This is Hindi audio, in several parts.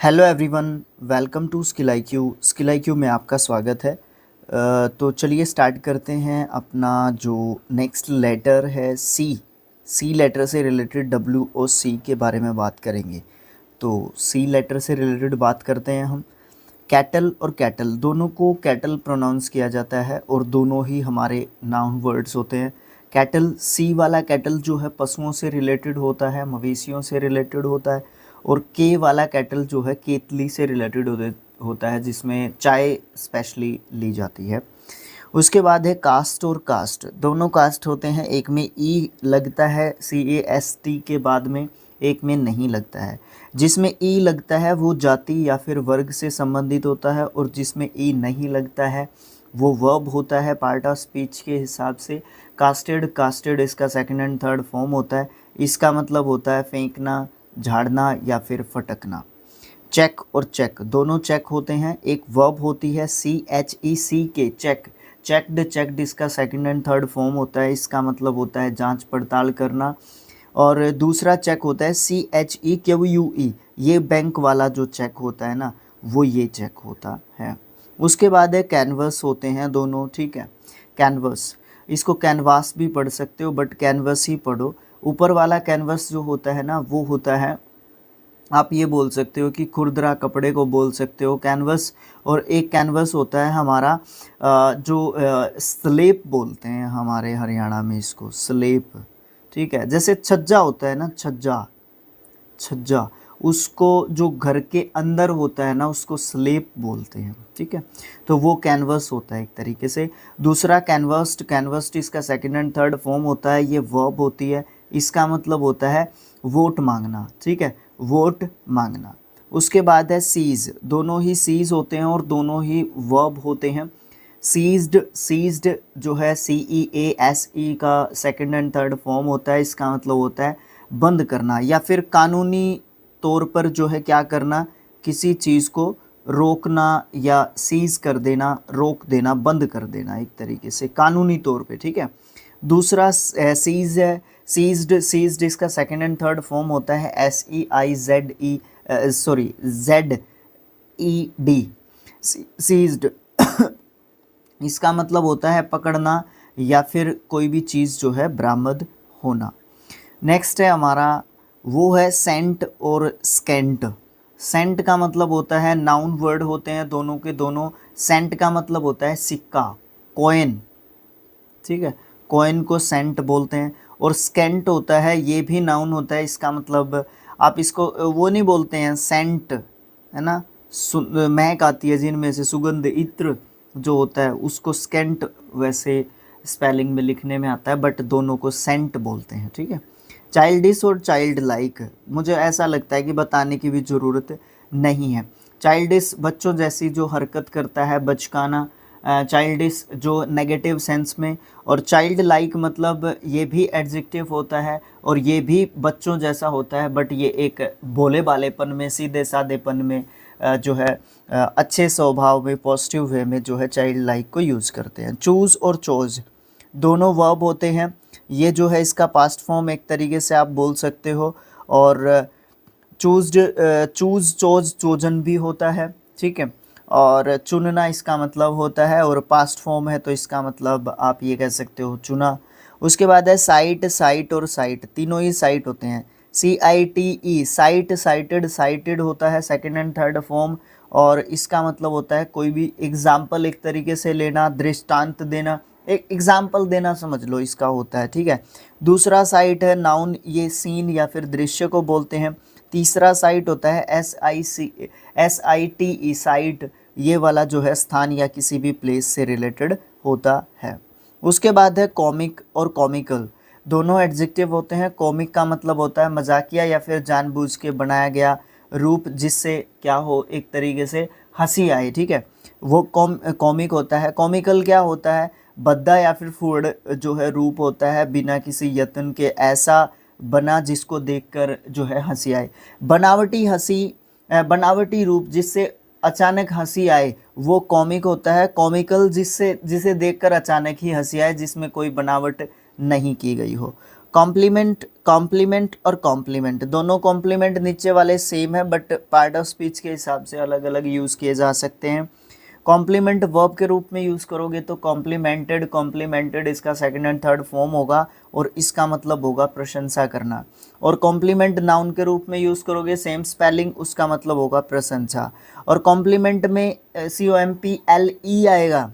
Hello everyone, welcome to Skill I Q में आपका स्वागत है। तो चलिए स्टार्ट करते हैं। अपना जो नेक्स्ट लेटर है सी लेटर से रिलेटेड डब्ल्यू ओ सी के बारे में बात करेंगे। तो सी लेटर से रिलेटेड बात करते हैं हम। कैटल और कैटल दोनों को कैटल प्रोनाउंस किया जाता है और दोनों ही हमारे नाउन वर्ड्स होते हैं। कैटल सी वाला कैटल जो है पशुओं से रिलेटेड होता है, मवेशियों से रिलेटेड होता है। और के वाला कैटल जो है केतली से रिलेटेड होता है, जिसमें चाय स्पेशली ली जाती है। उसके बाद है कास्ट और कास्ट। दोनों कास्ट होते हैं, एक में ई लगता है CAST के बाद में, एक में नहीं लगता है। जिसमें ई लगता है वो जाति या फिर वर्ग से संबंधित होता है, और जिसमें ई नहीं लगता है वो वर्ब होता है पार्ट ऑफ स्पीच के हिसाब से। कास्टेड, कास्टेड इसका सेकंड एंड थर्ड फॉर्म होता है। इसका मतलब होता है फेंकना, झाड़ना या फिर फटकना। चेक और चेक दोनों चेक होते हैं। एक वर्ब होती है CHECK, चेक। चेकड, चेकड इसका सेकंड एंड थर्ड फॉर्म होता है। इसका मतलब होता है जांच पड़ताल करना। और दूसरा चेक होता है CHEQUE, ये बैंक वाला जो चेक होता है ना, वो ये चेक होता है। उसके बाद है कैनवस होते हैं दोनों, ठीक है। कैनवस, इसको कैनवास भी पढ़ सकते हो बट कैनवस ही पढ़ो। ऊपर वाला कैनवस जो होता है ना, वो होता है, आप ये बोल सकते हो कि खुरदरा कपड़े को बोल सकते हो कैनवस। और एक कैनवस होता है हमारा जो स्लेप बोलते हैं हमारे हरियाणा में इसको, स्लेप, ठीक है। जैसे छज्जा होता है ना, छज्जा, छज्जा उसको जो घर के अंदर होता है ना, उसको स्लेप बोलते हैं, ठीक है। तो वो कैनवस होता है एक तरीके से। दूसरा कैनवस्ड, कैनवस्ड इसका सेकंड एंड थर्ड फॉर्म होता है, ये वर्ब होती है। इसका मतलब होता है वोट मांगना, ठीक है, वोट मांगना। उसके बाद है सीज, दोनों ही सीज होते हैं और दोनों ही वर्ब होते हैं। सीज्ड, सीज्ड जो है CEASE का सेकंड एंड थर्ड फॉर्म होता है। इसका मतलब होता है बंद करना या फिर कानूनी तौर पर जो है क्या करना, किसी चीज़ को रोकना या सीज कर देना, रोक देना, बंद कर देना एक तरीके से कानूनी तौर पे, ठीक है। दूसरा सीज है, सीज्ड, सीज्ड इसका सेकंड एंड थर्ड फॉर्म होता है SEIZE, सॉरी ZED, सीज्ड। इसका मतलब होता है पकड़ना या फिर कोई भी चीज़ जो है बरामद होना। नेक्स्ट है हमारा, वो है सेंट और स्केंट। सेंट का मतलब होता है, नाउन वर्ड होते हैं दोनों के दोनों। सेंट का मतलब होता है सिक्का, कॉइन, ठीक है, कॉइन को सेंट बोलते हैं। और स्केंट होता है, ये भी नाउन होता है। इसका मतलब आप इसको वो नहीं बोलते हैं सेंट, है ना, महक आती है जिनमें से, सुगंध, इत्र जो होता है उसको स्केंट वैसे स्पेलिंग में लिखने में आता है, बट दोनों को सेंट बोलते हैं, ठीक है। चाइल्डिश और चाइल्ड लाइक, मुझे ऐसा लगता है कि बताने की भी ज़रूरत नहीं है। चाइल्डिश बच्चों जैसी जो हरकत करता है, बचकाना, चाइल्डिश जो नेगेटिव सेंस में। और चाइल्ड लाइक मतलब ये भी एडजेक्टिव होता है और ये भी बच्चों जैसा होता है, बट ये एक भोले भालेपन में, सीधे साधेपन में जो है अच्छे स्वभाव में, पॉजिटिव वे में जो है चाइल्ड लाइक को यूज़ करते हैं। चूज़ और चोज दोनों वर्ब होते हैं। ये जो है इसका पास्ट फॉर्म एक तरीके से आप बोल सकते हो। और चूज, चूज, चोज, चोजन भी होता है, ठीक है। और चुनना इसका मतलब होता है, और पास्ट फॉर्म है तो इसका मतलब आप ये कह सकते हो चुना। उसके बाद है साइट, साइट और साइट, तीनों ही साइट होते हैं। CITE, साइट, साइटेड, साइटेड होता है सेकंड एंड थर्ड फॉर्म। और इसका मतलब होता है कोई भी एग्जाम्पल एक तरीके से लेना, दृष्टांत देना, एक एग्जाम्पल देना समझ लो इसका होता है, ठीक है। दूसरा साइट है नाउन, ये सीन या फिर दृश्य को बोलते हैं। तीसरा साइट होता है SITE, साइट, ये वाला जो है स्थान या किसी भी प्लेस से रिलेटेड होता है। उसके बाद है कॉमिक और कॉमिकल, दोनों एडजेक्टिव होते हैं। कॉमिक का मतलब होता है मजाकिया या फिर जानबूझ के बनाया गया रूप, जिससे क्या हो, एक तरीके से हंसी आए, ठीक है, वो कॉमिक होता है। कॉमिकल क्या होता है, भद्दा या फिर फूड जो है रूप होता है, बिना किसी यत्न के ऐसा बना जिसको देखकर जो है हंसी आए। बनावटी हंसी, बनावटी रूप जिससे अचानक हंसी आए, वो कॉमिक होता है। कॉमिकल जिसे देखकर अचानक ही हंसी आए, जिसमें कोई बनावट नहीं की गई हो। कॉम्प्लीमेंट, कॉम्प्लीमेंट और कॉम्प्लीमेंट, दोनों कॉम्प्लीमेंट नीचे वाले सेम है बट पार्ट ऑफ स्पीच के हिसाब से अलग अलग यूज़ किए जा सकते हैं। कॉम्प्लीमेंट वर्ब के रूप में यूज़ करोगे तो कॉम्प्लीमेंटेड, कॉम्प्लीमेंटेड इसका सेकंड एंड थर्ड फॉर्म होगा और इसका मतलब होगा प्रशंसा करना। और कॉम्प्लीमेंट नाउन के रूप में यूज़ करोगे सेम स्पेलिंग, उसका मतलब होगा प्रशंसा। और कॉम्प्लीमेंट में COMPLE आएगा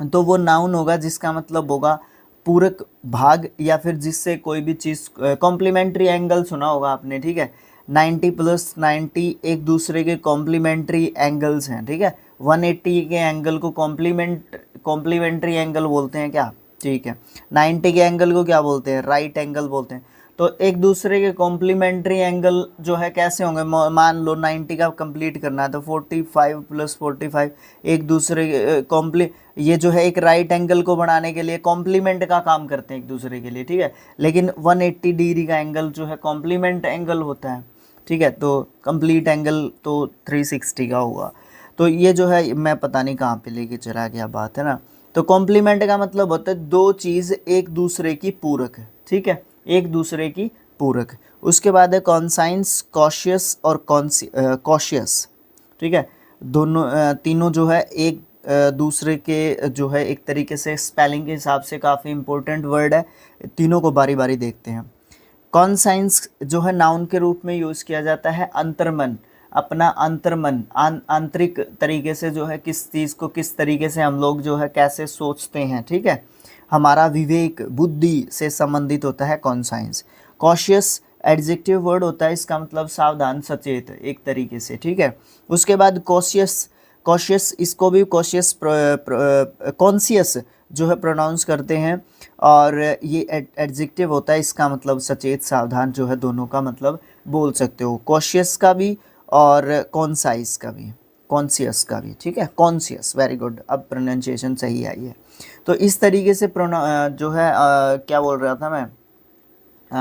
तो वो नाउन होगा जिसका मतलब होगा पूरक भाग या फिर जिससे कोई भी चीज़, कॉम्प्लीमेंट्री एंगल सुना होगा आपने, ठीक है। 90 + 90 एक दूसरे के कॉम्प्लीमेंट्री एंगल्स हैं, ठीक है। 180 के एंगल को कॉम्प्लीमेंट्री एंगल बोलते हैं क्या, ठीक है। 90 के एंगल को क्या बोलते हैं, राइट एंगल बोलते हैं। तो एक दूसरे के कॉम्प्लीमेंट्री एंगल जो है कैसे होंगे, मान लो 90 का कंप्लीट करना है तो 45 + 45 एक दूसरे के ये जो है एक राइट एंगल को बनाने के लिए कॉम्प्लीमेंट का काम करते हैं एक दूसरे के लिए, ठीक है। लेकिन 180 डिग्री का एंगल जो है कॉम्प्लीमेंट एंगल होता है, ठीक है। तो कंप्लीट एंगल तो 360 का होगा। तो ये जो है मैं पता नहीं कहाँ पे लेके चला गया बात, है ना। तो कॉम्प्लीमेंट का मतलब होता है दो चीज़ एक दूसरे की पूरक है, ठीक है, एक दूसरे की पूरक। उसके बाद है कॉन्साइंस, कॉशियस और कॉशियस, ठीक है। दोनों तीनों जो है एक दूसरे के जो है एक तरीके से स्पेलिंग के हिसाब से काफ़ी इंपॉर्टेंट वर्ड है। तीनों को बारी बारी देखते हैं। कॉन्साइंस जो है नाउन के रूप में यूज़ किया जाता है अंतर्मन, अपना अंतर्मन आंतरिक तरीके से जो है किस चीज़ को किस तरीके से हम लोग जो है कैसे सोचते हैं, ठीक है। हमारा विवेक बुद्धि से संबंधित होता है कॉन्साइंस। कॉशियस एडजेक्टिव वर्ड होता है, इसका मतलब सावधान सचेत एक तरीके से, ठीक है। उसके बाद कॉशियस, कॉशियस इसको भी कॉशियस कॉन्शियस जो है प्रोनाउंस करते हैं और ये एडजेक्टिव होता है, इसका मतलब सचेत सावधान जो है दोनों का मतलब बोल सकते हो, कॉशियस का भी और कॉन्साइस का भी, कॉन्शियस का भी, ठीक है। कॉन्शियस, वेरी गुड, अब प्रोनाउंसिएशन सही आई है। तो इस तरीके से जो है क्या बोल रहा था मैं,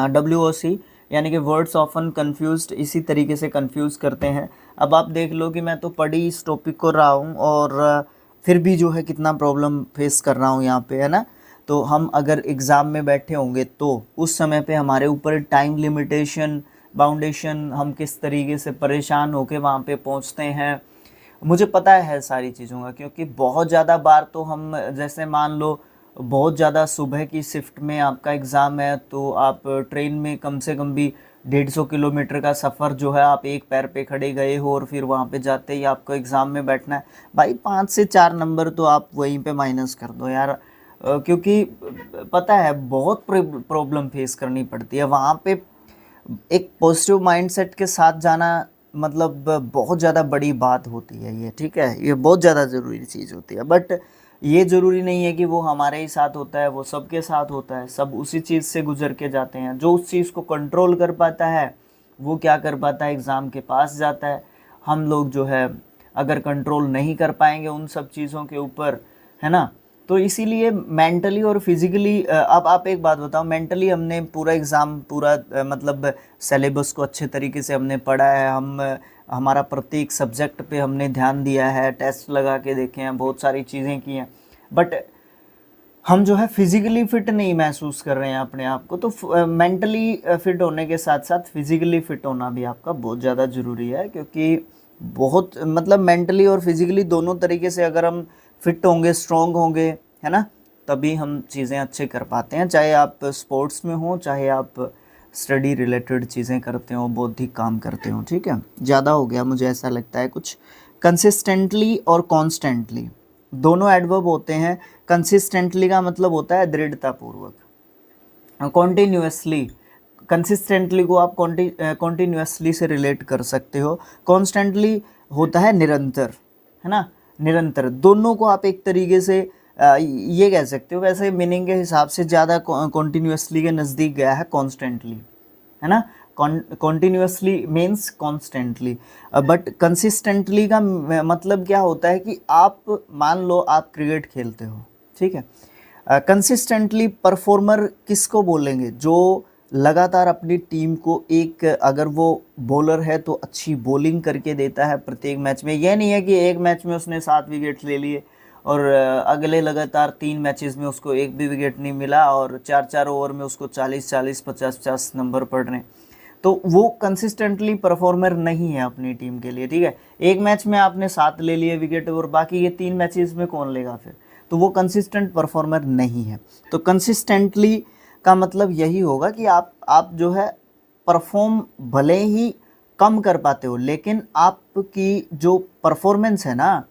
WOC यानी कि वर्ड्स ऑफन कंफ्यूज्ड, इसी तरीके से कंफ्यूज करते हैं। अब आप देख लो कि मैं तो पढ़ी इस टॉपिक को रहा हूँ और फिर भी जो है कितना प्रॉब्लम फेस कर रहा हूँ यहाँ पे, है ना। तो हम अगर एग्ज़ाम में बैठे होंगे तो उस समय पे हमारे ऊपर टाइम लिमिटेशन, बाउंडेशन, हम किस तरीके से परेशान होके वहाँ पे पहुँचते हैं, मुझे पता है सारी चीज़ों का। क्योंकि बहुत ज़्यादा बार तो हम, जैसे मान लो बहुत ज़्यादा सुबह की शिफ्ट में आपका एग्ज़ाम है तो आप ट्रेन में कम से कम भी 150 किलोमीटर का सफ़र जो है आप एक पैर पे खड़े गए हो और फिर वहाँ पे जाते ही आपको एग्ज़ाम में बैठना है, भाई 5 से 4 नंबर तो आप वहीं पे माइनस कर दो यार। क्योंकि पता है बहुत प्रॉब्लम फेस करनी पड़ती है वहाँ पे। एक पॉजिटिव माइंडसेट के साथ जाना मतलब बहुत ज़्यादा बड़ी बात होती है ये, ठीक है, ये बहुत ज़्यादा ज़रूरी चीज़ होती है। बट ये ज़रूरी नहीं है कि वो हमारे ही साथ होता है, वो सबके साथ होता है, सब उसी चीज़ से गुजर के जाते हैं। जो उस चीज़ को कंट्रोल कर पाता है वो क्या कर पाता है, एग्ज़ाम के पास जाता है। हम लोग जो है अगर कंट्रोल नहीं कर पाएंगे उन सब चीज़ों के ऊपर, है ना। तो इसीलिए मेंटली और फिज़िकली, अब आप एक बात बताओ, मेंटली हमने पूरा एग्ज़ाम पूरा मतलब सिलेबस को अच्छे तरीके से हमने पढ़ा है, हम हमारा प्रत्येक सब्जेक्ट पे हमने ध्यान दिया है, टेस्ट लगा के देखे हैं, बहुत सारी चीज़ें की हैं, बट हम जो है फिज़िकली फ़िट नहीं महसूस कर रहे हैं अपने आप को। तो मेंटली फ़िट होने के साथ साथ फिज़िकली फ़िट होना भी आपका बहुत ज़्यादा ज़रूरी है। क्योंकि बहुत मतलब मेंटली और फिज़िकली दोनों तरीके से अगर हम फिट होंगे, स्ट्रॉन्ग होंगे, है ना, तभी हम चीज़ें अच्छे कर पाते हैं। चाहे आप स्पोर्ट्स में हो, चाहे आप स्टडी रिलेटेड चीज़ें करते हो, बौद्धिक काम करते हो, ठीक है। ज़्यादा हो गया मुझे ऐसा लगता है कुछ। कंसिस्टेंटली और कॉन्स्टेंटली दोनों एडवर्ब होते हैं। कंसिस्टेंटली का मतलब होता है दृढ़तापूर्वक, कॉन्टिन्यूसली, कंसिस्टेंटली को आप कॉन्टिन्यूसली से रिलेट कर सकते हो। कॉन्स्टेंटली होता है निरंतर, है ना, निरंतर। दोनों को आप एक तरीके से ये कह सकते हो। वैसे मीनिंग के हिसाब से ज़्यादा कॉन्टिन्यूसली के नज़दीक गया है कॉन्स्टेंटली, है ना। Continuously means constantly, but consistently का मतलब क्या होता है कि आप मान लो आप क्रिकेट खेलते हो, ठीक है। कंसिस्टेंटली परफॉर्मर किसको बोलेंगे, जो लगातार अपनी टीम को एक, अगर वो बॉलर है तो अच्छी बॉलिंग करके देता है प्रत्येक मैच में। यह नहीं है कि एक मैच में उसने 7 विकेट ले लिए और अगले लगातार 3 मैचेस में उसको एक भी विकेट नहीं मिला और 4-4 ओवर में उसको 40-40 50-50 नंबर पड़ रहे हैं, तो वो कंसिस्टेंटली परफॉर्मर नहीं है अपनी टीम के लिए। ठीक है, एक मैच में आपने 7 ले लिए विकेट और बाकी ये 3 मैचेस में कौन लेगा फिर, तो वो कंसिस्टेंट परफॉर्मर नहीं है। तो कंसिस्टेंटली का मतलब यही होगा कि आप जो है परफॉर्म भले ही कम कर पाते हो, लेकिन आपकी जो परफॉर्मेंस है ना,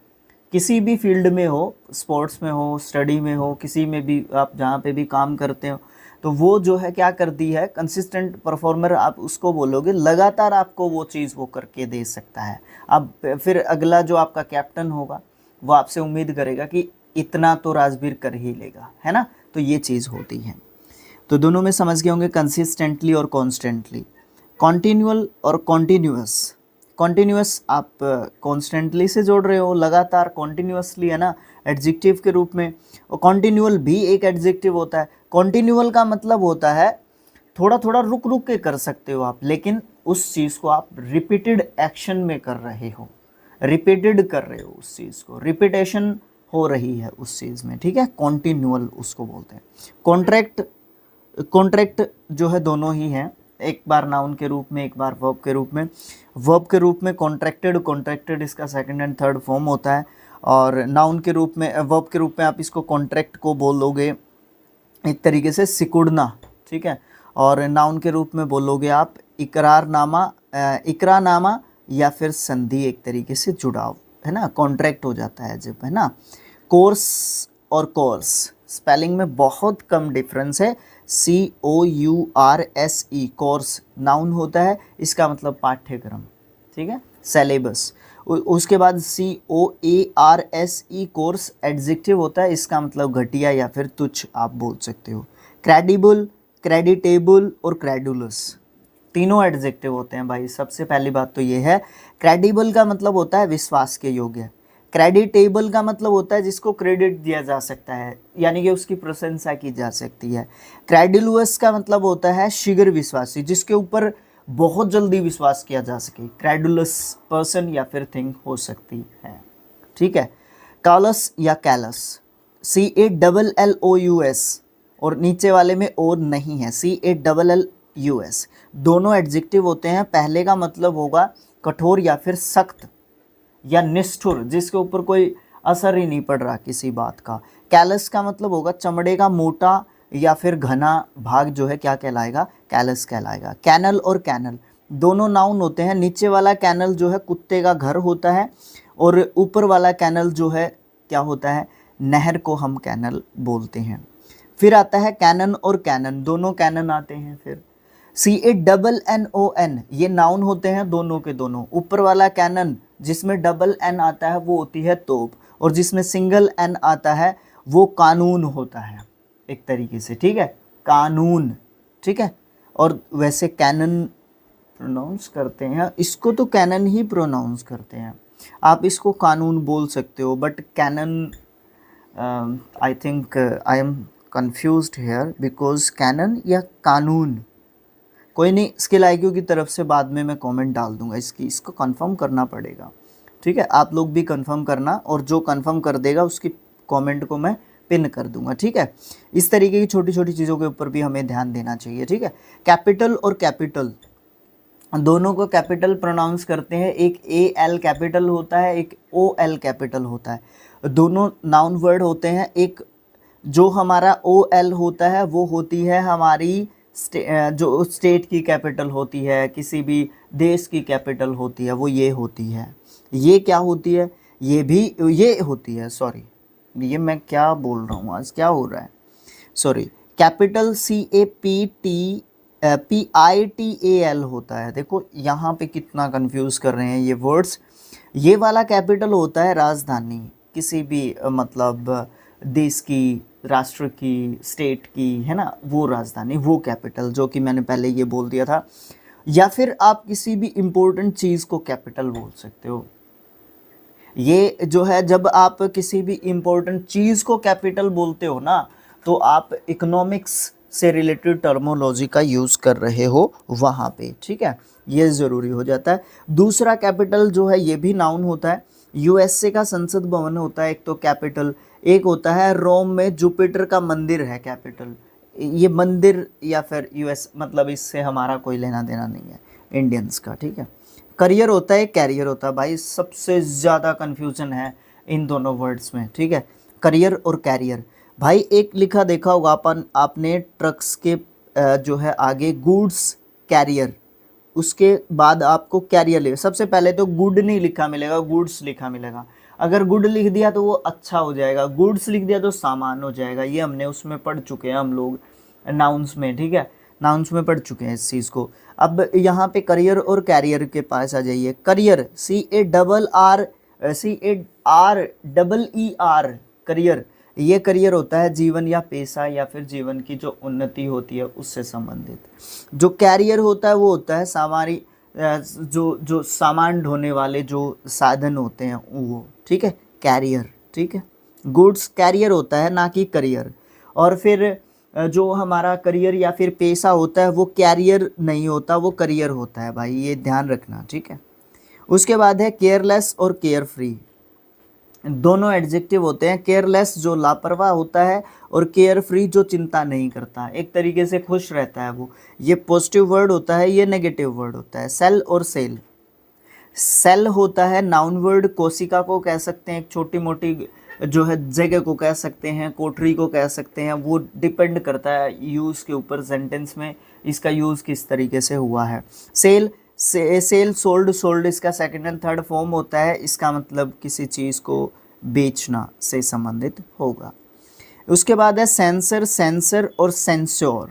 किसी भी फील्ड में हो, स्पोर्ट्स में हो, स्टडी में हो, किसी में भी आप जहाँ पे भी काम करते हो, तो वो जो है क्या करती है, कंसिस्टेंट परफॉर्मर आप उसको बोलोगे, लगातार आपको वो चीज़ वो करके दे सकता है। अब फिर अगला जो आपका कैप्टन होगा वो आपसे उम्मीद करेगा कि इतना तो राजवीर कर ही लेगा, है ना, तो ये चीज़ होती है। तो दोनों में समझ गए होंगे, कंसिस्टेंटली और कॉन्स्टेंटली। कॉन्टिन्यूअल और कॉन्टिन्यूअस, कॉन्टिन्यूअस आप कॉन्स्टेंटली से जोड़ रहे हो, लगातार, कॉन्टिन्यूअसली, है ना, एडजेक्टिव के रूप में। और कॉन्टिन्यूअल भी एक एडजेक्टिव होता है। कॉन्टिन्यूअल का मतलब होता है थोड़ा थोड़ा रुक रुक के कर सकते हो आप, लेकिन उस चीज़ को आप रिपीटेड एक्शन में कर रहे हो, रिपीटेड कर रहे हो उस चीज़ को, रिपीटेशन हो रही है उस चीज़ में। ठीक है, कॉन्टिन्यूअल उसको बोलते हैं। कॉन्ट्रैक्ट, कॉन्ट्रैक्ट जो है दोनों ही हैं, एक बार नाउन के रूप में, एक बार वर्ब के रूप में। वर्ब के रूप में कॉन्ट्रैक्टेड, कॉन्ट्रैक्टेड इसका सेकंड एंड थर्ड फॉर्म होता है। और नाउन के रूप में, वर्ब के रूप में आप इसको कॉन्ट्रैक्ट को बोलोगे एक तरीके से सिकुड़ना। ठीक है, और नाउन के रूप में बोलोगे आप इकरारनामा, इकरारनामा या फिर संधि, एक तरीके से जुड़ाव, है ना, कॉन्ट्रैक्ट हो जाता है जब, है ना। कोर्स और कोर्स, स्पेलिंग में बहुत कम डिफरेंस है। COURSE, कोर्स नाउन होता है, इसका मतलब पाठ्यक्रम। ठीक है, सिलेबस। उसके बाद COARSE, कोर्स एडजेक्टिव होता है, इसका मतलब घटिया या फिर तुच्छ आप बोल सकते हो। क्रेडिबल, क्रेडिटेबल और क्रेडुलस, तीनों एडजेक्टिव होते हैं भाई। सबसे पहली बात तो ये है, क्रेडिबल का मतलब होता है विश्वास के योग्य। क्रेडिटेबल का मतलब होता है जिसको क्रेडिट दिया जा सकता है, यानी कि उसकी प्रशंसा की जा सकती है। क्रेडुलस का मतलब होता है शीघ्र विश्वासी, जिसके ऊपर बहुत जल्दी विश्वास किया जा सके। क्रेडुलस पर्सन या फिर थिंग हो सकती है। ठीक है, कालस या कैलस, CALLOUS, और नीचे वाले में और नहीं है, CALLUS। दोनों एडजेक्टिव होते हैं। पहले का मतलब होगा कठोर या फिर सख्त या निष्ठुर, जिसके ऊपर कोई असर ही नहीं पड़ रहा किसी बात का। कैलस का मतलब होगा चमड़े का मोटा या फिर घना भाग जो है क्या कहलाएगा, कैलस कहलाएगा। कैनल और कैनल दोनों नाउन होते हैं। नीचे वाला कैनल जो है कुत्ते का घर होता है, और ऊपर वाला कैनल जो है क्या होता है, नहर को हम कैनल बोलते हैं। फिर आता है कैनन और कैनन, दोनों कैनन आते हैं। फिर CANNON, ये नाउन होते हैं दोनों के दोनों। ऊपर वाला कैनन जिसमें डबल एन आता है वो होती है तोप, और जिसमें सिंगल एन आता है वो कानून होता है एक तरीके से। ठीक है, कानून। ठीक है, और वैसे कैनन प्रोनाउंस करते हैं, इसको तो कैनन ही प्रोनाउंस करते हैं। आप इसको कानून बोल सकते हो, but canon I think I am confused here, because canon या कानून, कोई नहीं, स्किल IQ की तरफ से बाद में मैं कमेंट डाल दूंगा इसको कंफर्म करना पड़ेगा। ठीक है, आप लोग भी कंफर्म करना, और जो कंफर्म कर देगा उसकी कमेंट को मैं पिन कर दूंगा। ठीक है, इस तरीके की छोटी छोटी चीज़ों के ऊपर भी हमें ध्यान देना चाहिए। ठीक है, कैपिटल और कैपिटल दोनों को कैपिटल प्रोनाउंस करते हैं। एक AL कैपिटल होता है, एक OL कैपिटल होता है। दोनों नाउन वर्ड होते हैं। एक जो हमारा OL होता है वो होती है हमारी जो स्टेट की कैपिटल होती है, किसी भी देश की कैपिटल होती है, वो ये होती है। ये क्या होती है, ये भी ये होती है, सॉरी, ये मैं क्या बोल रहा हूँ आज, क्या हो रहा है, सॉरी। कैपिटल CAPITAL होता है। देखो यहाँ पे कितना कंफ्यूज कर रहे हैं ये वर्ड्स। ये वाला कैपिटल होता है राजधानी, किसी भी मतलब देश की, राष्ट्र की, स्टेट की, है ना, वो राजधानी, वो कैपिटल, जो कि मैंने पहले ये बोल दिया था। या फिर आप किसी भी इम्पोर्टेंट चीज़ को कैपिटल बोल सकते हो। ये जो है, जब आप किसी भी इम्पोर्टेंट चीज़ को कैपिटल बोलते हो ना, तो आप इकोनॉमिक्स से रिलेटेड टर्मोलॉजी का यूज़ कर रहे हो वहाँ पे। ठीक है, ये ज़रूरी हो जाता है। दूसरा कैपिटल जो है ये भी नाउन होता है, यूएसए का संसद भवन होता है एक तो कैपिटल, एक होता है रोम में जुपिटर का मंदिर है कैपिटल। ये मंदिर या फिर यूएस, मतलब इससे हमारा कोई लेना देना नहीं है इंडियंस का, ठीक है। करियर होता है, कैरियर होता है, भाई सबसे ज़्यादा कन्फ्यूजन है इन दोनों वर्ड्स में, ठीक है। करियर और कैरियर, भाई एक लिखा देखा होगा अपन आपने ट्रक्स के जो है आगे गुड्स कैरियर, उसके बाद आपको कैरियर ले, सबसे पहले तो गुड नहीं लिखा मिलेगा, गुड्स लिखा मिलेगा। अगर गुड लिख दिया तो वो अच्छा हो जाएगा, गुड्स लिख दिया तो सामान हो जाएगा। ये हमने उसमें पढ़ चुके हैं हम लोग नाउन्स में, ठीक है, नाउन्स में पढ़ चुके हैं इस चीज़ को। अब यहाँ पे करियर और कैरियर के पास आ जाइए। करियर CARR करियर, ये करियर होता है जीवन या पेशा या फिर जीवन की जो उन्नति होती है उससे संबंधित। जो कैरियर होता है वो होता है सामारी जो जो सामान ढोने वाले जो साधन होते हैं वो, ठीक है, कैरियर, ठीक है। गुड्स कैरियर होता है ना कि करियर। और फिर जो हमारा करियर या फिर पेशा होता है वो कैरियर नहीं होता, वो करियर होता है भाई, ये ध्यान रखना, ठीक है। उसके बाद है केयरलेस और केयर फ्री, दोनों एडजेक्टिव होते हैं। केयरलेस जो लापरवाह होता है और केयर फ्री जो चिंता नहीं करता, एक तरीके से खुश रहता है वो। ये पॉजिटिव वर्ड होता है, ये नेगेटिव वर्ड होता है। सेल और सेल, सेल होता है नाउन वर्ड, कोशिका को कह सकते हैं, एक छोटी मोटी जो है जगह को कह सकते हैं, कोठरी को कह सकते हैं, वो डिपेंड करता है यूज़ के ऊपर, सेंटेंस में इसका यूज़ किस तरीके से हुआ है। सेल सेल सोल्ड, सोल्ड इसका सेकंड एंड थर्ड फॉर्म होता है, इसका मतलब किसी चीज़ को बेचना से संबंधित होगा। उसके बाद है सेंसर, सेंसर और सेंस्योर।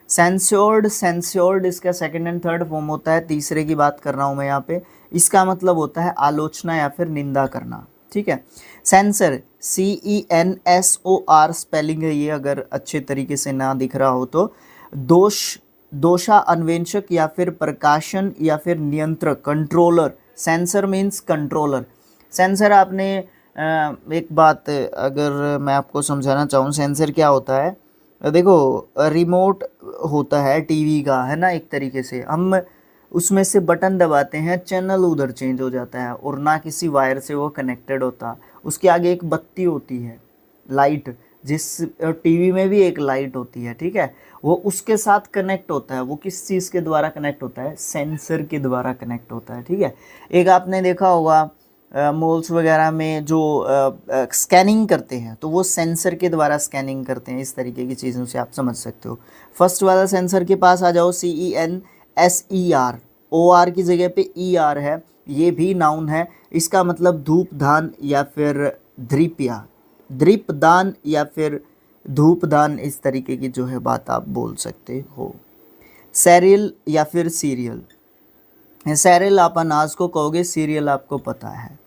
सेंस्योर्ड, सेंस्योर्ड इसका सेकंड एंड थर्ड फॉर्म होता है, तीसरे की बात कर रहा हूँ मैं यहाँ पे। इसका मतलब होता है आलोचना या फिर निंदा करना, ठीक है। सेंसर CENSOR स्पेलिंग है ये, अगर अच्छे तरीके से ना दिख रहा हो तो। दोषा अन्वेषक या फिर प्रकाशन या फिर नियंत्रक, controller. Sensor means controller. Sensor आपने एक बात अगर मैं आपको समझाना चाहूँ, सेंसर क्या होता है, देखो रिमोट होता है टीवी का, है ना, एक तरीके से हम उसमें से बटन दबाते हैं, चैनल उधर चेंज हो जाता है और ना किसी वायर से वो कनेक्टेड होता। उसके आगे एक बत्ती होती है, लाइट, जिस टीवी में भी एक लाइट होती है, ठीक है, वो उसके साथ कनेक्ट होता है। वो किस चीज़ के द्वारा कनेक्ट होता है, सेंसर के द्वारा कनेक्ट होता है, ठीक है। एक आपने देखा होगा मॉल्स वगैरह में जो स्कैनिंग करते हैं तो वो सेंसर के द्वारा स्कैनिंग करते हैं, इस तरीके की चीज़ों से आप समझ सकते हो। फर्स्ट वाला सेंसर के पास आ जाओ, CENSER, OR की जगह पे ER है, ये भी नाउन है, इसका मतलब धूपदान या फिर दीपदान या फिर धूपदान, इस तरीके की जो है बात आप बोल सकते हो। सैरियल या फिर सीरियल, सैरियल आप अनाज को कहोगे, सीरियल आपको पता है।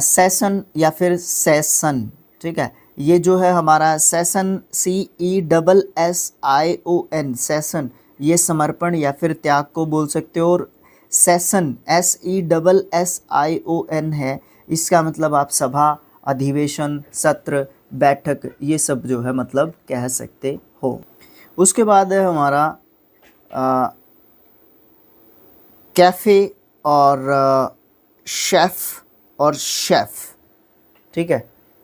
सेशन या फिर सेशन, ठीक है, ये जो है हमारा सेशन CESSION, सेशन, ये समर्पण या फिर त्याग को बोल सकते हो। और सेशन SESSION है, इसका मतलब आप सभा, अधिवेशन, सत्र, बैठक, ये सब जो है मतलब कह सकते हो। उसके बाद है हमारा कैफ़े और शेफ़, ठीक है।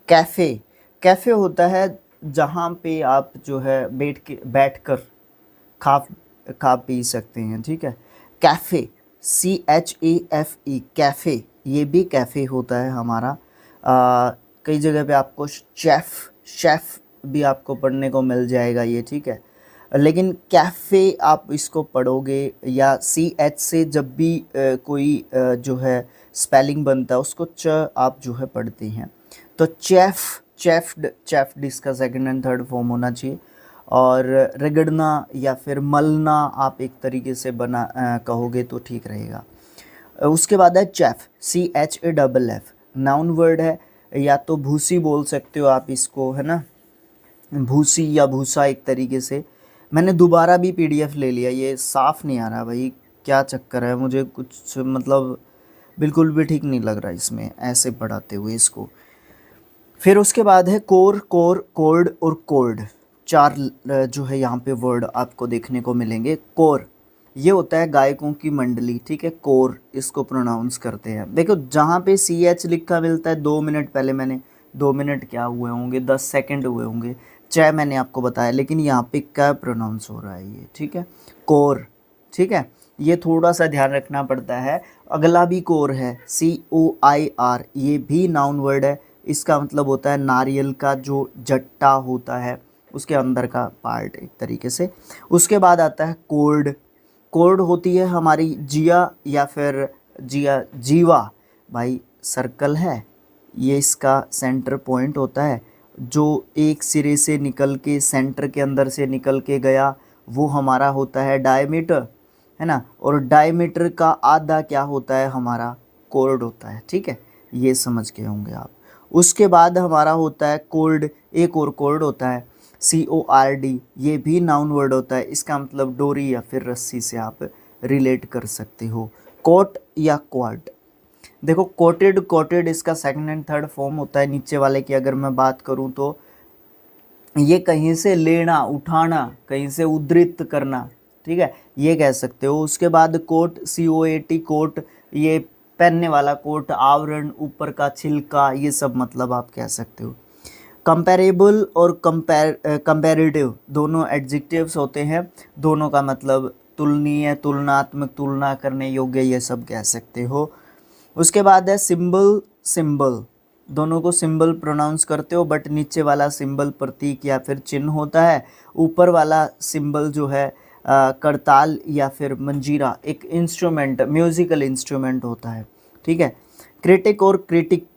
कैफ़े, कैफ़े होता है जहाँ पे आप जो है बैठकर खा पी सकते हैं, ठीक है। कैफ़े CHAFE, कैफ़े, ये भी कैफ़े होता है हमारा। कई जगह पे आपको शेफ़ भी आपको पढ़ने को मिल जाएगा ये, ठीक है। लेकिन कैफ़े आप इसको पढ़ोगे या CH से जब भी कोई जो है स्पेलिंग बनता है उसको च आप जो है पढ़ते हैं। तो चेफ्ड इसका सेकंड एंड थर्ड फॉर्म होना चाहिए। और रगड़ना या फिर मलना आप एक तरीके से कहोगे तो ठीक रहेगा। उसके बाद है चेफ, CHAFF, नाउन वर्ड है, या तो भूसी बोल सकते हो आप इसको, है ना, भूसी या भूसा एक तरीके से। मैंने दोबारा भी PDF ले लिया, ये साफ़ नहीं आ रहा भाई, क्या चक्कर है, मुझे कुछ मतलब बिल्कुल भी ठीक नहीं लग रहा इसमें ऐसे पढ़ाते हुए इसको। फिर उसके बाद है कोर, कोर्ड और कोर्ड, चार जो है यहाँ पे वर्ड आपको देखने को मिलेंगे। कोर ये होता है गायकों की मंडली, ठीक है, कोर इसको प्रोनाउंस करते हैं। देखो जहाँ पे सी एच लिखा मिलता है 2 मिनट पहले मैंने, 2 मिनट क्या हुए होंगे, 10 सेकेंड हुए होंगे, चाहे मैंने आपको बताया, लेकिन यहाँ पे क्या प्रोनाउंस हो रहा है ये, ठीक है, कोर, ठीक है, ये थोड़ा सा ध्यान रखना पड़ता है। अगला भी कोर है, COIR, ये भी नाउन वर्ड है। इसका मतलब होता है नारियल का जो जट्टा होता है उसके अंदर का पार्ट एक तरीके से। उसके बाद आता है कोर्ड। कोर्ड होती है हमारी जिया या फिर जीवा, भाई सर्कल है, ये इसका सेंटर पॉइंट होता है, जो एक सिरे से निकल के सेंटर के अंदर से निकल के गया वो हमारा होता है डायमीटर, है ना, और डायमीटर का आधा क्या होता है हमारा, कोर्ड होता है, ठीक है, ये समझ के होंगे आप। उसके बाद हमारा होता है कोर्ड, एक और कोर्ड होता है CORD, ये भी नाउन वर्ड होता है, इसका मतलब डोरी या फिर रस्सी से आप रिलेट कर सकते हो। कोट या क्वाड, देखो कोटेड, कोटेड इसका सेकंड एंड थर्ड फॉर्म होता है। नीचे वाले की अगर मैं बात करूं तो ये कहीं से लेना, उठाना, कहीं से उद्धृत करना, ठीक है, ये कह सकते हो। उसके बाद कोट, COAT, कोट, ये पहनने वाला कोट, आवरण, ऊपर का छिलका, ये सब मतलब आप कह सकते हो। कंपैरेबल और कंपैरेटिव दोनों एडजेक्टिव्स होते हैं, दोनों का मतलब तुलनीय, तुलनात्मक, तुलना करने योग्य, ये सब कह सकते हो। उसके बाद है सिंबल, सिंबल, दोनों को सिंबल प्रोनाउंस करते हो, बट नीचे वाला सिंबल प्रतीक या फिर चिन्ह होता है, ऊपर वाला सिंबल जो है करताल या फिर मंजीरा, एक इंस्ट्रूमेंट, म्यूजिकल इंस्ट्रूमेंट होता है, ठीक है। क्रिटिक और क्रिटिक,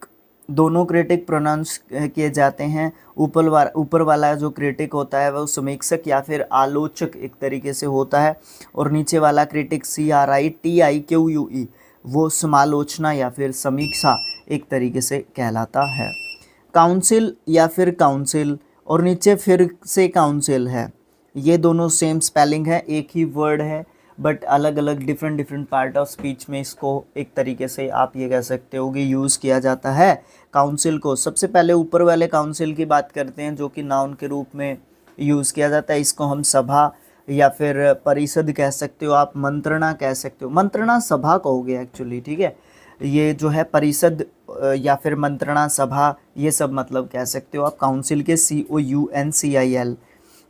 दोनों क्रिटिक प्रोनाउंस किए जाते हैं। ऊपर वाला जो क्रिटिक होता है वह समीक्षक या फिर आलोचक एक तरीके से होता है, और नीचे वाला क्रिटिक CRITIQUE वो समालोचना या फिर समीक्षा एक तरीके से कहलाता है। काउंसिल या फिर काउंसिल, और नीचे फिर से काउंसिल है, ये दोनों सेम स्पेलिंग है, एक ही वर्ड है, बट अलग अलग डिफरेंट पार्ट ऑफ स्पीच में इसको एक तरीके से आप ये कह सकते हो कि यूज़ किया जाता है काउंसिल को। सबसे पहले ऊपर वाले काउंसिल की बात करते हैं जो कि नाउन के रूप में यूज़ किया जाता है। इसको हम सभा या फिर परिषद कह सकते हो, आप मंत्रणा कह सकते हो, मंत्रणा सभा कहोगे एक्चुअली, ठीक है, ये जो है परिषद या फिर मंत्रणा सभा, ये सब मतलब कह सकते हो आप काउंसिल के, COUNCIL।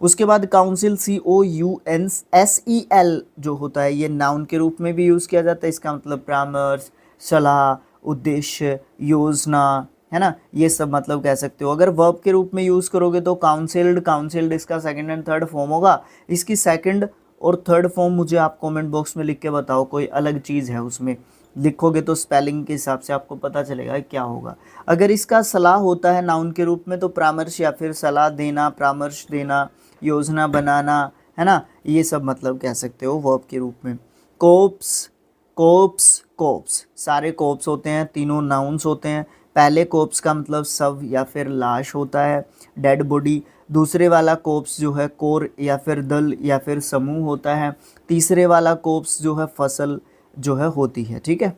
उसके बाद काउंसिल COUNSEL जो होता है ये नाउन के रूप में भी यूज़ किया जाता है, इसका मतलब परामर्श, सलाह, उद्देश्य, योजना, है ना, ये सब मतलब कह सकते हो। अगर वर्ब के रूप में यूज़ करोगे तो काउंसिल्ड, काउंसिल्ड इसका सेकंड एंड थर्ड फॉर्म होगा। इसकी सेकंड और थर्ड फॉर्म मुझे आप कमेंट बॉक्स में लिख के बताओ, कोई अलग चीज़ है उसमें, लिखोगे तो स्पेलिंग के हिसाब से आपको पता चलेगा क्या होगा। अगर इसका सलाह होता है नाउन के रूप में तो परामर्श या फिर सलाह देना, परामर्श देना, योजना बनाना, है ना, ये सब मतलब कह सकते हो वर्ब के रूप में। कोप्स, कोप्स, कोप्स, सारे कोप्स होते हैं, तीनों नाउन्स होते हैं। पहले कोप्स का मतलब शव या फिर लाश होता है, डेड बॉडी। दूसरे वाला कोप्स जो है कोर या फिर दल या फिर समूह होता है। तीसरे वाला कोप्स जो है फसल जो है होती है, ठीक है,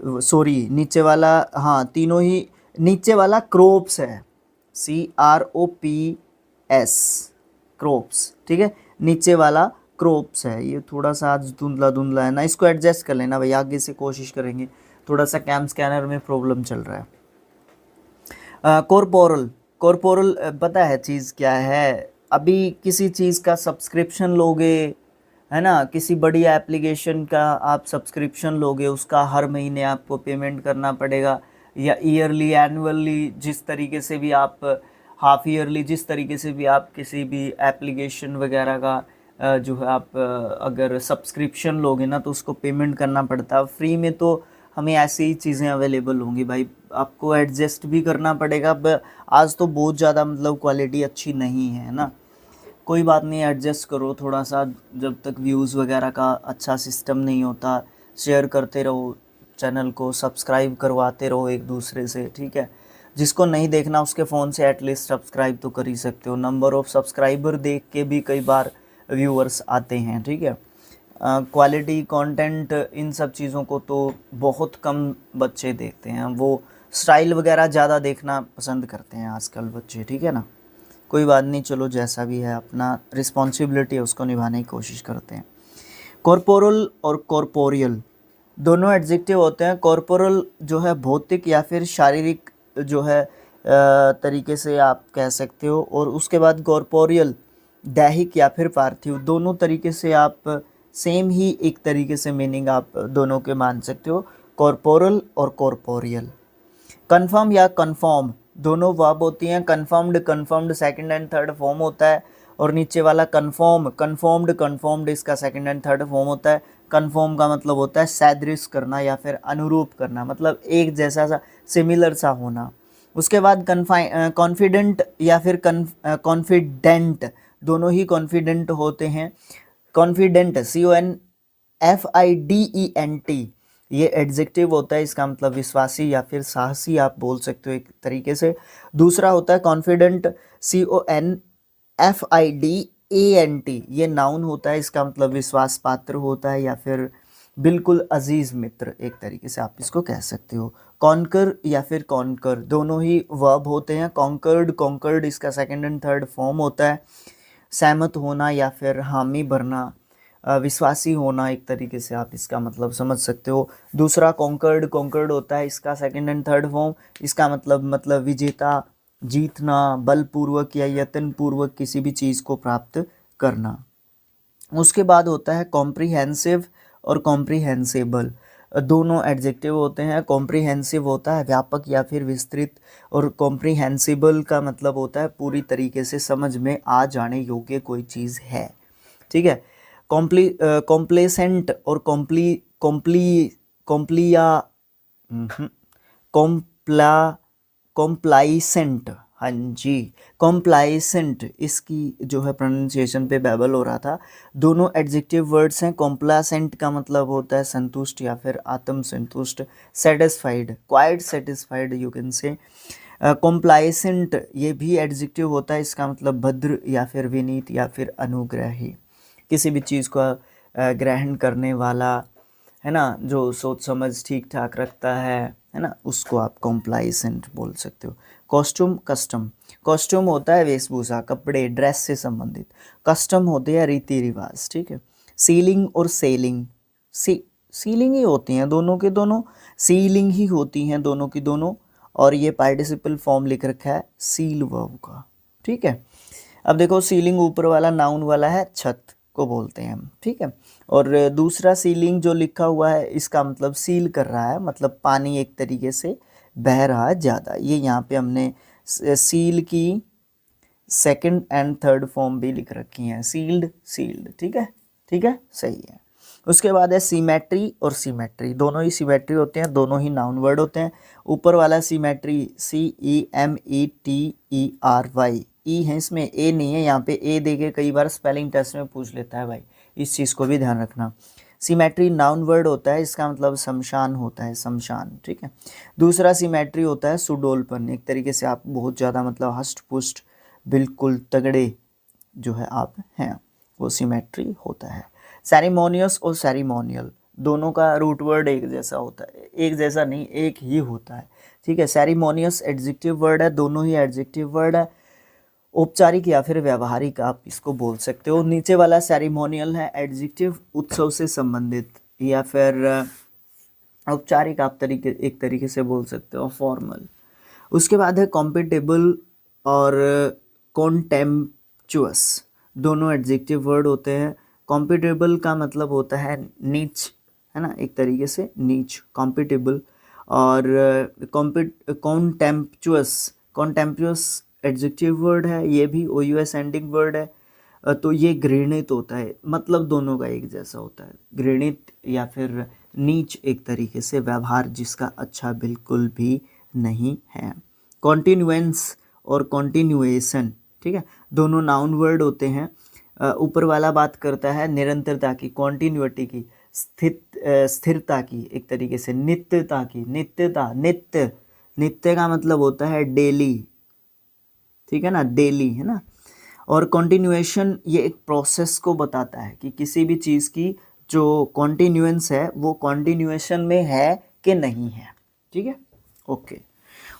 सॉरी नीचे वाला, हाँ तीनों ही, नीचे वाला क्रोप्स है, CROPS, क्रोप्स, ठीक है, नीचे वाला क्रोप्स है। ये थोड़ा सा आज धुंधला धुंधला है ना, इसको एडजस्ट कर लेना भाई, आगे से कोशिश करेंगे, थोड़ा सा कैम स्कैनर में प्रॉब्लम चल रहा है। कॉर्पोरल, कॉर्पोरल पता है चीज़ क्या है, अभी किसी चीज़ का सब्सक्रिप्शन लोगे, है ना, किसी बड़ी एप्लीकेशन का आप सब्सक्रिप्शन लोगे, उसका हर महीने आपको पेमेंट करना पड़ेगा, या ईयरली, एनुअली, जिस तरीके से भी आप, हाफ ईयरली, जिस तरीके से भी आप किसी भी एप्लीकेशन वगैरह का जो है आप अगर सब्सक्रिप्शन लोगे ना तो उसको पेमेंट करना पड़ता है। फ्री में तो हमें ऐसी ही चीज़ें अवेलेबल होंगी भाई, आपको एडजस्ट भी करना पड़ेगा। आज तो बहुत ज़्यादा मतलब क्वालिटी अच्छी नहीं है ना, कोई बात नहीं, एडजस्ट करो थोड़ा सा, जब तक व्यूज़ वगैरह का अच्छा सिस्टम नहीं होता। शेयर करते रहो चैनल को, सब्सक्राइब करवाते रहो एक दूसरे से, ठीक है। जिसको नहीं देखना उसके फ़ोन से एटलीस्ट सब्सक्राइब तो कर ही सकते हो, नंबर ऑफ़ सब्सक्राइबर देख के भी कई बार व्यूअर्स आते हैं, ठीक है। क्वालिटी कंटेंट इन सब चीज़ों को तो बहुत कम बच्चे देखते हैं, वो स्टाइल वगैरह ज़्यादा देखना पसंद करते हैं आजकल बच्चे, ठीक है ना। कोई बात नहीं, चलो जैसा भी है, अपना रिस्पॉन्सिबिलिटी है उसको निभाने की कोशिश करते हैं। कॉर्पोरल और कॉर्पोरियल दोनों एडजेक्टिव होते हैं। कॉर्पोरल जो है भौतिक या फिर शारीरिक जो है तरीके से आप कह सकते हो, और उसके बाद कॉर्पोरियल दैहिक या फिर पार्थिव, दोनों तरीके से आप सेम ही एक तरीके से मीनिंग आप दोनों के मान सकते हो, कॉर्पोरल और कॉर्पोरियल। कन्फर्म या कन्फर्म दोनों वर्ब होती हैं। Confirmed confirmed second and third form होता है, और नीचे वाला कन्फर्म कन्फर्म्ड कन्फर्म्ड इसका सेकंड एंड थर्ड फॉर्म होता है। कन्फर्म का मतलब होता है सदृश करना या फिर अनुरूप करना, मतलब एक जैसा सा सिमिलर सा होना। उसके बाद कॉन्फिडेंट या फिर कॉन्फिडेंट, दोनों ही कॉन्फिडेंट होते हैं। कॉन्फिडेंट CONFIDENT ये एडजेक्टिव होता है, इसका मतलब विश्वासी या फिर साहसी आप बोल सकते हो एक तरीके से। दूसरा होता है कॉन्फिडेंट CONFIDANT, ये नाउन होता है, इसका मतलब विश्वास पात्र होता है या फिर बिल्कुल अजीज मित्र, एक तरीके से आप इसको कह सकते हो। कॉन्कर या फिर कॉन्कर दोनों ही वर्ब होते हैं। कॉन्कर्ड कॉन्कर्ड इसका सेकंड एंड थर्ड फॉर्म होता है। सहमत होना या फिर हामी भरना, विश्वासी होना, एक तरीके से आप इसका मतलब समझ सकते हो। दूसरा कॉन्कर्ड कॉन्कर्ड होता है, इसका सेकंड एंड थर्ड फॉर्म, इसका मतलब विजेता, जीतना, बलपूर्वक या यत्नपूर्वक किसी भी चीज़ को प्राप्त करना। उसके बाद होता है कॉम्प्रिहेंसिव और कॉम्प्रिहेंसिबल, दोनों एडजेक्टिव होते हैं। कॉम्प्रिहेंसिव होता है व्यापक या फिर विस्तृत, और कॉम्प्रिहेंसिबल का मतलब होता है पूरी तरीके से समझ में आ जाने योग्य कोई चीज़ है, ठीक है। कॉम्प्लेसेंट और कॉम्प्लिया कॉम्प्ला कॉम्प्लाइसेंट, हाँ जी, कॉम्प्लाइसेंट, इसकी जो है प्रोनाउंसिएशन पे बैबल हो रहा था। दोनों एडजेक्टिव वर्ड्स हैं। कॉम्प्लासेंट का मतलब होता है संतुष्ट या फिर आत्म संतुष्ट, satisfied, quite satisfied you can say. Complacent ये भी एडजेक्टिव होता है, इसका मतलब भद्र या फिर विनीत या फिर अनुग्रही, किसी भी चीज़ को ग्रहण करने वाला, है ना, जो सोच समझ ठीक ठाक रखता है ना, उसको आप कॉम्प्लाइसेंट बोल सकते हो। कॉस्ट्यूम कस्टम, कॉस्ट्यूम होता है वेशभूषा, कपड़े, ड्रेस से संबंधित। कस्टम होते हैं रीति रिवाज, ठीक है। सीलिंग और सेलिंग, सीलिंग ही होती हैं दोनों के दोनों, सीलिंग ही होती हैं दोनों की दोनों, और ये पार्टिसिपल फॉर्म लिख रखा है सील वर्ब का, ठीक है। अब देखो सीलिंग ऊपर वाला नाउन वाला है, छत को बोलते हैं हम, ठीक है। और दूसरा सीलिंग जो लिखा हुआ है, इसका मतलब सील कर रहा है, मतलब पानी एक तरीके से बह रहा है ज़्यादा। ये यहाँ पे हमने सील की सेकंड एंड थर्ड फॉर्म भी लिख रखी हैं, सील्ड सील्ड, ठीक है, ठीक है, सही है। उसके बाद है सीमेट्री और सीमेट्री, दोनों ही सीमेट्री होते हैं, दोनों ही नाउन वर्ड होते हैं। ऊपर वाला सीमेट्री CEMETRY, ई है इसमें, ए नहीं है, यहाँ पे ए देके कई बार स्पेलिंग टेस्ट में पूछ लेता है भाई, इस चीज़ को भी ध्यान रखना। सीमेट्री नाउन वर्ड होता है, इसका मतलब शमशान होता है, शमशान, ठीक है। दूसरा सीमेट्री होता है सुडोलपन, एक तरीके से आप बहुत ज़्यादा मतलब हष्ट पुष्ट बिल्कुल तगड़े जो है आप हैं, वो सीमेट्री होता है। सेरेमोनियस और सेरेमोनियल दोनों का रूट वर्ड एक जैसा होता है, एक जैसा नहीं, एक ही होता है, ठीक है। सेरेमोनियस एडजेक्टिव वर्ड है, दोनों ही एडजेक्टिव वर्ड है। औपचारिक या फिर व्यवहारिक आप इसको बोल सकते हो। नीचे वाला सेरेमोनियल है, एडजेक्टिव उत्सव से संबंधित, या फिर औपचारिक आप एक तरीके से बोल सकते हो, फॉर्मल। उसके बाद है कॉम्पिटेबल और कॉन्टेम्पचुअस, दोनों एडजेक्टिव वर्ड होते हैं। कॉम्पिटेबल का मतलब होता है नीच, है ना, एक तरीके से नीच, कॉम्पिटेबल। और कॉन्टेम्पचुअस, कॉन्टेम्पचुअस एडजेक्टिव वर्ड है, ये भी OUS एंडिंग वर्ड है। तो ये घृणित होता है, मतलब दोनों का एक जैसा होता है, घृणित या फिर नीच, एक तरीके से व्यवहार जिसका अच्छा बिल्कुल भी नहीं है। कॉन्टिन्यूएंस और कॉन्टिन्यूएशन, ठीक है, दोनों नाउन वर्ड होते हैं। ऊपर वाला बात करता है निरंतरता की, कॉन्टिन्यूटी की, स्थिरता की, एक तरीके से नित्यता की, नित्यता, नित्य, नित्य का मतलब होता है डेली, ठीक है ना, डेली, है ना। और कॉन्टिन्यूएशन ये एक प्रोसेस को बताता है कि किसी भी चीज़ की जो कॉन्टिन्यूएंस है वो कॉन्टिन्यूएशन में है कि नहीं है, ठीक है, ओके।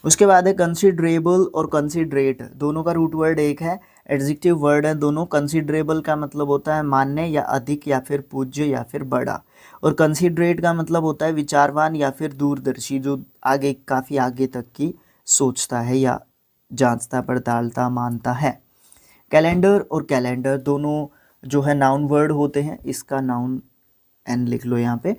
उसके बाद है कंसिडरेबल और कंसिडरेट, दोनों का रूट वर्ड एक है। एडजेक्टिव वर्ड है दोनों। कंसिडरेबल का मतलब होता है मान्य या अधिक या फिर पूज्य या फिर बड़ा, और कंसिडरेट का मतलब होता है विचारवान या फिर दूरदर्शी, जो आगे काफ़ी आगे तक की सोचता है या जांचता पड़तालता मानता है। कैलेंडर और कैलेंडर दोनों जो है नाउन वर्ड होते हैं, इसका नाउन एन लिख लो यहाँ पे।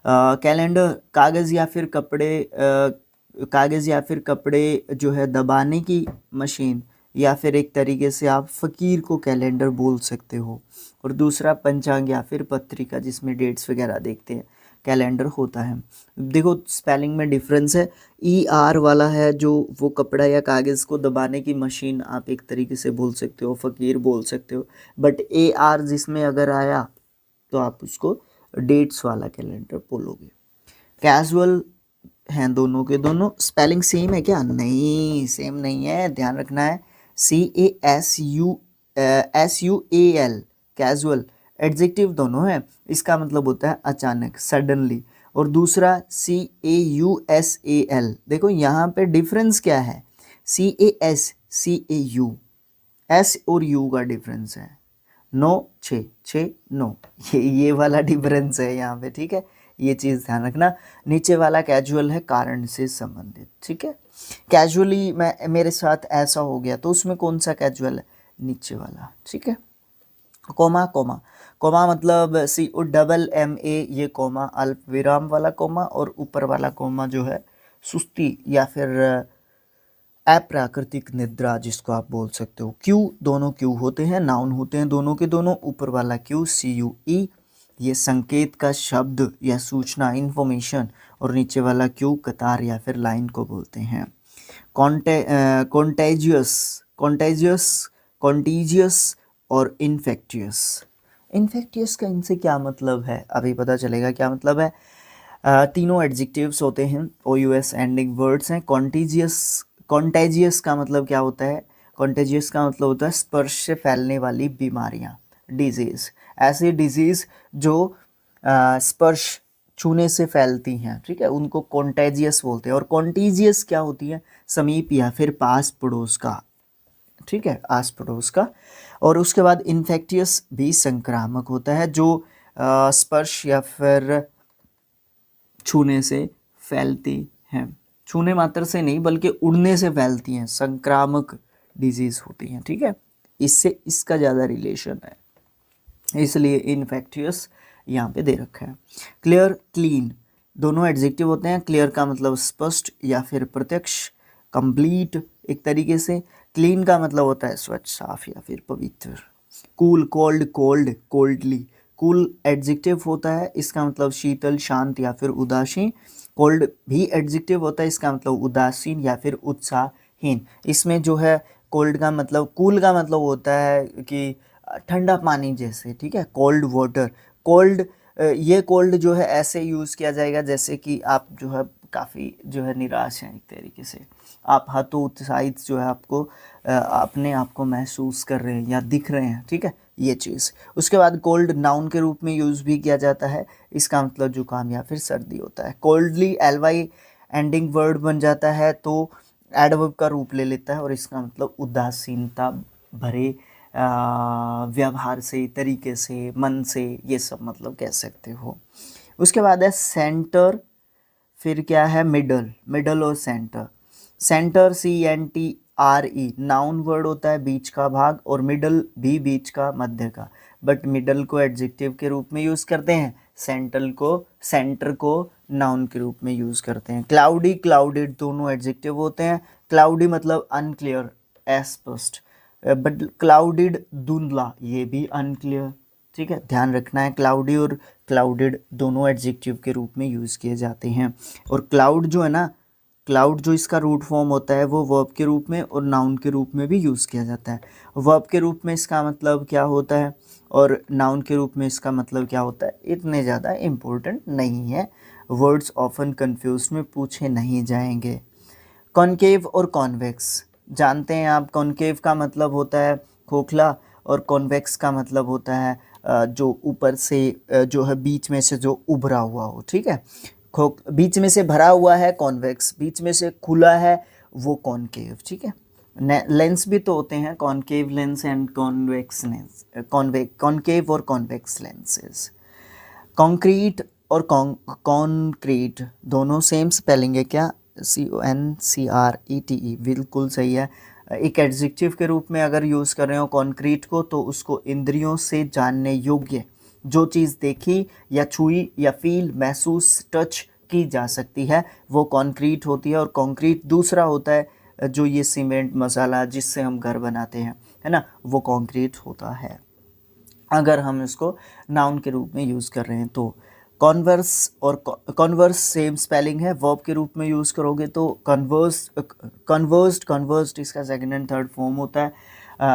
कैलेंडर कागज़ या फिर कपड़े, कागज़ या फिर कपड़े जो है दबाने की मशीन, या फिर एक तरीके से आप फ़कीर को कैलेंडर बोल सकते हो। और दूसरा पंचांग या फिर पत्रिका, जिसमें डेट्स वगैरह देखते हैं, कैलेंडर होता है। देखो स्पेलिंग में डिफरेंस है। ई आर वाला है जो वो कपड़ा या कागज़ को दबाने की मशीन आप एक तरीके से बोल सकते हो, फ़कीर बोल सकते हो। बट ए आर जिसमें अगर आया तो आप उसको डेट्स वाला कैलेंडर बोलोगे। कैजुअल हैं दोनों के दोनों। स्पेलिंग सेम है क्या? नहीं, सेम नहीं है, ध्यान रखना है। CASUAL कैजुअल एडजेक्टिव दोनों है, इसका मतलब होता है अचानक, सडनली। और दूसरा CAUSAL, देखो यहाँ पे डिफरेंस क्या है। CASCAU, एस और यू का डिफरेंस है। नो, छः नो, ये वाला डिफरेंस है यहाँ पे, ठीक है। ये चीज़ ध्यान रखना। नीचे वाला कैजुअल है कारण से संबंधित, ठीक है। कैजुअली मैं मेरे साथ ऐसा हो गया, तो उसमें कौन सा कैजुअल है? नीचे वाला, ठीक है। कोमा, कोमा कोमा मतलब COMMA, ये कोमा अल्प विराम वाला कोमा, और ऊपर वाला कोमा जो है सुस्ती या फिर अप्राकृतिक निद्रा, जिसको आप बोल सकते हो। क्यू, दोनों क्यू होते हैं, नाउन होते हैं दोनों के दोनों। ऊपर वाला क्यू CUE, ये संकेत का शब्द या सूचना, इंफॉर्मेशन, और नीचे वाला क्यू कतार या फिर लाइन को बोलते हैं। कॉन्टेजियस, कॉन्टेजियस, कॉन्टीजियस और इन्फेक्टियस। इन्फेक्टियस का इनसे क्या मतलब है, अभी पता चलेगा क्या मतलब है। तीनों एडजेक्टिव्स होते हैं, OUS एंडिंग वर्ड्स हैं। कॉन्टीजियस, कॉन्टेजियस का मतलब क्या होता है? कॉन्टेजियस का मतलब होता है स्पर्श से फैलने वाली बीमारियां, डिजीज़। ऐसे डिजीज़ जो स्पर्श, छूने से फैलती हैं, ठीक है, उनको कॉन्टेजियस बोलते हैं। और कॉन्टीजियस क्या होती है? समीप या फिर पास पड़ोस का, ठीक है, आस पड़ोस का। और उसके बाद इन्फेक्टियस भी संक्रामक होता है, जो स्पर्श या फिर छूने से फैलती हैं। छूने मात्र से नहीं बल्कि उड़ने से फैलती हैं, संक्रामक डिजीज़ होती हैं, ठीक है। इससे इसका ज़्यादा रिलेशन है, इसलिए इन्फेक्टियस यहाँ पे दे रखा है। क्लियर, क्लीन, दोनों एडजेक्टिव होते हैं। क्लियर का मतलब स्पष्ट या फिर प्रत्यक्ष, कंप्लीट एक तरीके से। क्लीन का मतलब होता है स्वच्छ, साफ या फिर पवित्र। Cool, cold, cold, coldly, cool adjective होता है, इसका मतलब शीतल, शांत या फिर उदासीन। कोल्ड भी एडजेक्टिव होता है, इसका मतलब उदासीन या फिर उत्साहहीन। इसमें जो है कोल्ड का मतलब, कूल का मतलब होता है कि ठंडा पानी जैसे, ठीक है, कोल्ड वाटर। कोल्ड, ये कोल्ड जो है ऐसे यूज़ किया जाएगा जैसे कि आप जो है काफ़ी जो है निराश हैं, एक तरीके से आप हतोत्साहित जो है आपको अपने आप को महसूस कर रहे हैं या दिख रहे हैं, ठीक है, ये चीज़। उसके बाद कोल्ड नाउन के रूप में यूज़ भी किया जाता है, इसका मतलब जुकाम या फिर सर्दी होता है। कोल्डली LY एंडिंग वर्ड बन जाता है तो एडवर्ब का रूप ले लेता है, और इसका मतलब उदासीनता भरे व्यवहार से, तरीके से, मन से, ये सब मतलब कह सकते हो। उसके बाद है सेंटर, फिर क्या है मिडल, मिडल और centre. Centre CENTRE noun word होता है, बीच का भाग, और मिडल भी बीच का, मध्य का। बट मिडल को एडजेक्टिव के रूप में यूज़ करते हैं, सेंटर को नाउन के रूप में यूज़ करते हैं। क्लाउडी, क्लाउडेड दोनों एडजेक्टिव होते हैं। क्लाउडी मतलब अनक्लियर, अस्पष्ट, बट क्लाउडेड धुंधला, ये भी अनक्लियर, ठीक है, ध्यान रखना है। क्लाउडी और क्लाउडेड दोनों एडजेक्टिव के रूप में यूज़ किए जाते हैं। और क्लाउड जो है ना, क्लाउड जो इसका रूट फॉर्म होता है वो वर्ब के रूप में और नाउन के रूप में भी यूज़ किया जाता है। वर्ब के रूप में इसका मतलब क्या होता है और नाउन के रूप में इसका मतलब क्या होता है, इतने ज़्यादा इम्पोर्टेंट नहीं है। वर्ड्स ऑफन कंफ्यूज में पूछे नहीं जाएंगे। कॉनकेव और कॉन्वेक्स जानते हैं आप। कॉनकेव का मतलब होता है खोखला, और कॉन्वेक्स का मतलब होता है जो ऊपर से जो है बीच में से जो उभरा हुआ हो, ठीक है। बीच में से भरा हुआ है कॉन्वेक्स, बीच में से खुला है वो कॉनकेव, ठीक है। लेंस भी तो होते हैं, concave lens and convex lens, concave और कॉन्वेक्स लेंसेज। कॉन्क्रीट और कॉन्क्रीट दोनों सेम स्पेलिंग है क्या? CONCRETE, बिल्कुल सही है। एक एडजेक्टिव के रूप में अगर यूज़ कर रहे हो कॉन्क्रीट को, तो उसको इंद्रियों से जानने योग्य, जो चीज़ देखी या छुई या फील महसूस टच की जा सकती है, वो कॉन्क्रीट होती है। और कॉन्क्रीट दूसरा होता है जो ये सीमेंट मसाला जिससे हम घर बनाते हैं, है ना, वो कॉन्क्रीट होता है अगर हम इसको नाउन के रूप में यूज़ कर रहे हैं तो। कॉन्वर्स और कॉन्वर्स सेम स्पेलिंग है, वर्ब के रूप में यूज़ करोगे तो कन्वर्स्ड इसका सेकंड एंड थर्ड फॉर्म होता है।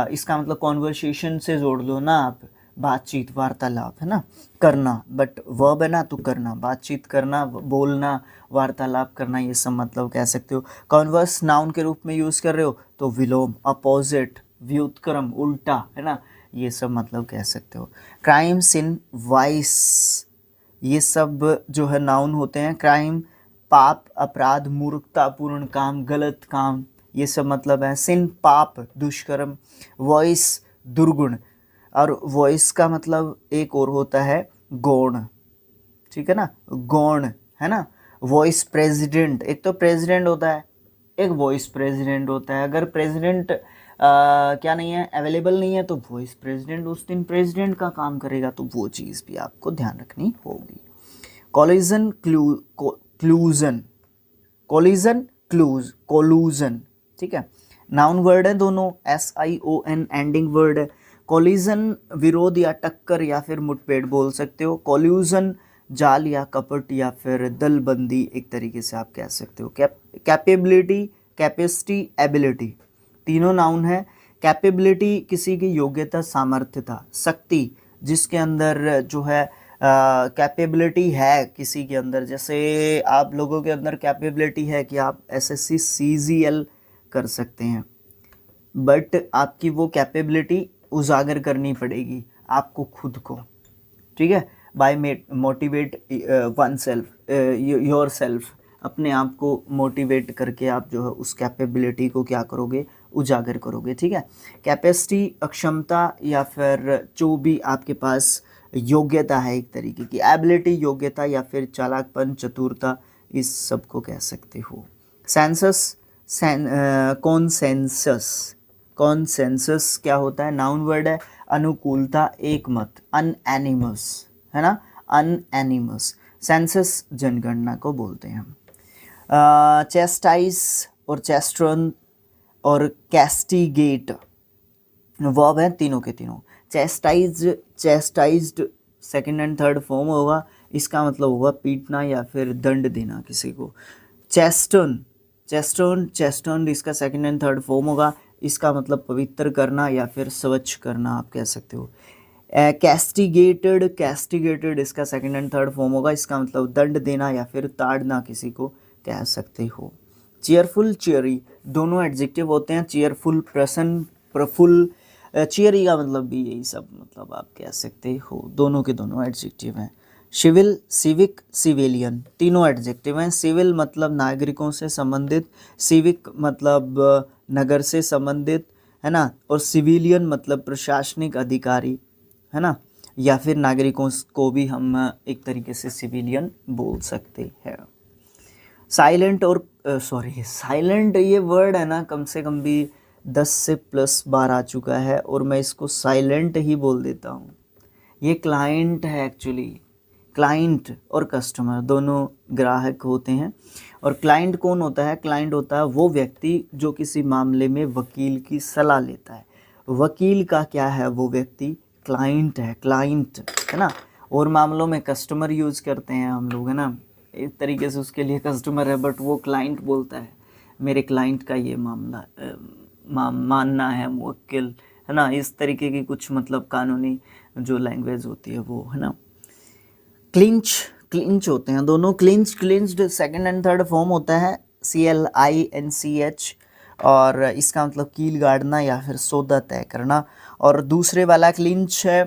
इसका मतलब कॉन्वर्सेशन से जोड़ लो ना आप, बातचीत, वार्तालाप, है ना, करना, बट वर्ब है ना, तो करना, बातचीत करना, बोलना, वार्तालाप करना, ये सब मतलब कह सकते हो। कॉन्वर्स नाउन के रूप में यूज़ कर रहे हो तो विलोम, अपोजिट, व्युत्क्रम, उल्टा, है ना, ये सब मतलब कह सकते हो। क्राइम, सिन, वाइस, ये सब जो है नाउन होते हैं। क्राइम पाप, अपराध, मूर्खतापूर्ण काम, गलत काम, ये सब मतलब है। सिन पाप, दुष्कर्म। वॉइस दुर्गुण, और वॉइस का मतलब एक और होता है गौण, ठीक है ना, गौण, है ना। वॉइस प्रेसिडेंट, एक तो प्रेसिडेंट होता है, एक वॉइस प्रेसिडेंट होता है। अगर प्रेसिडेंट क्या नहीं है, अवेलेबल नहीं है, तो वॉइस प्रेसिडेंट उस दिन प्रेसिडेंट का काम करेगा, तो वो चीज़ भी आपको ध्यान रखनी होगी। कॉलिजन, क्लूजन, कॉलिजन, कोलूजन, ठीक है, नाउन वर्ड है दोनों, SION एंडिंग वर्ड है। कॉलिजन विरोध या टक्कर या फिर मुठभेड़ बोल सकते हो। कॉल्यूजन जाल या कपट या फिर दलबंदी, एक तरीके से आप कह सकते हो। कैपेबिलिटी, कैपेसिटी, एबिलिटी, तीनों नाउन है। कैपेबिलिटी किसी की योग्यता, सामर्थ्यता, शक्ति, जिसके अंदर जो है कैपेबिलिटी है किसी के अंदर, जैसे आप लोगों के अंदर कैपेबिलिटी है कि आप SSC CGL कर सकते हैं, बट आपकी वो कैपेबिलिटी उजागर करनी पड़ेगी आपको खुद को, ठीक है, by motivate oneself, yourself, अपने आप को मोटिवेट करके आप जो है उस कैपेबिलिटी को क्या करोगे, उजागर करोगे, ठीक है। कैपेसिटी अक्षमता या फिर जो भी आपके पास योग्यता है एक तरीके की, एबिलिटी योग्यता या फिर चालाकपन, चतुरता, इस सब को कह सकते हो। सेंसस, कॉन्सेंसस, कॉन्सेंसस क्या होता है, नाउन वर्ड है, अनुकूलता, एक मत, अनएनिमस, है ना, अनएनिमस। सेंसस जनगणना को बोलते हैं हम। चेस्टाइज और चेस्ट्रन और कैस्टिगेट वर्ब है तीनों के तीनों। चेस्टाइज्ड सेकंड एंड थर्ड फॉर्म होगा, इसका मतलब होगा पीटना या फिर दंड देना किसी को। चेस्टर्न इसका सेकंड एंड थर्ड फॉर्म होगा, इसका मतलब पवित्र करना या फिर स्वच्छ करना आप कह सकते हो। कैस्टिगेटेड इसका सेकंड एंड थर्ड फॉर्म होगा, इसका मतलब दंड देना या फिर ताड़ना किसी को कह सकते हो। चीयरफुल, चीयरी, दोनों एडजेक्टिव होते हैं। चीयरफुल प्रसन्न, प्रफुल्ल, चीयरी का मतलब भी यही सब मतलब आप कह सकते हो, दोनों के दोनों एडजेक्टिव हैं। सिविल, सिविक, सिविलियन, तीनों एडजेक्टिव हैं। सिविल मतलब नागरिकों से संबंधित, सिविक मतलब नगर से संबंधित, है ना, और सिविलियन मतलब प्रशासनिक अधिकारी, है ना, या फिर नागरिकों को भी हम एक तरीके से सिविलियन बोल सकते हैं। साइलेंट और साइलेंट ये वर्ड है ना, कम से कम भी 10 से प्लस बार आ चुका है और मैं इसको साइलेंट ही बोल देता हूँ। ये क्लाइंट है एक्चुअली, क्लाइंट और कस्टमर दोनों ग्राहक होते हैं। और क्लाइंट कौन होता है, क्लाइंट होता है वो व्यक्ति जो किसी मामले में वकील की सलाह लेता है। वकील का क्या है, वो व्यक्ति क्लाइंट है, क्लाइंट, है ना। और मामलों में कस्टमर यूज़ करते हैं हम लोग, है ना, एक तरीके से उसके लिए कस्टमर है, बट वो क्लाइंट बोलता है मेरे क्लाइंट का ये मामला मानना है, मुवक्किल, है ना, इस तरीके की कुछ मतलब कानूनी जो लैंग्वेज होती है वो, है ना। क्लिंच होते हैं दोनों। Clinched second and third form होता है, CLINCH, और इसका मतलब कील गाड़ना या फिर सौदा तय करना। और दूसरे वाला क्लिंच है,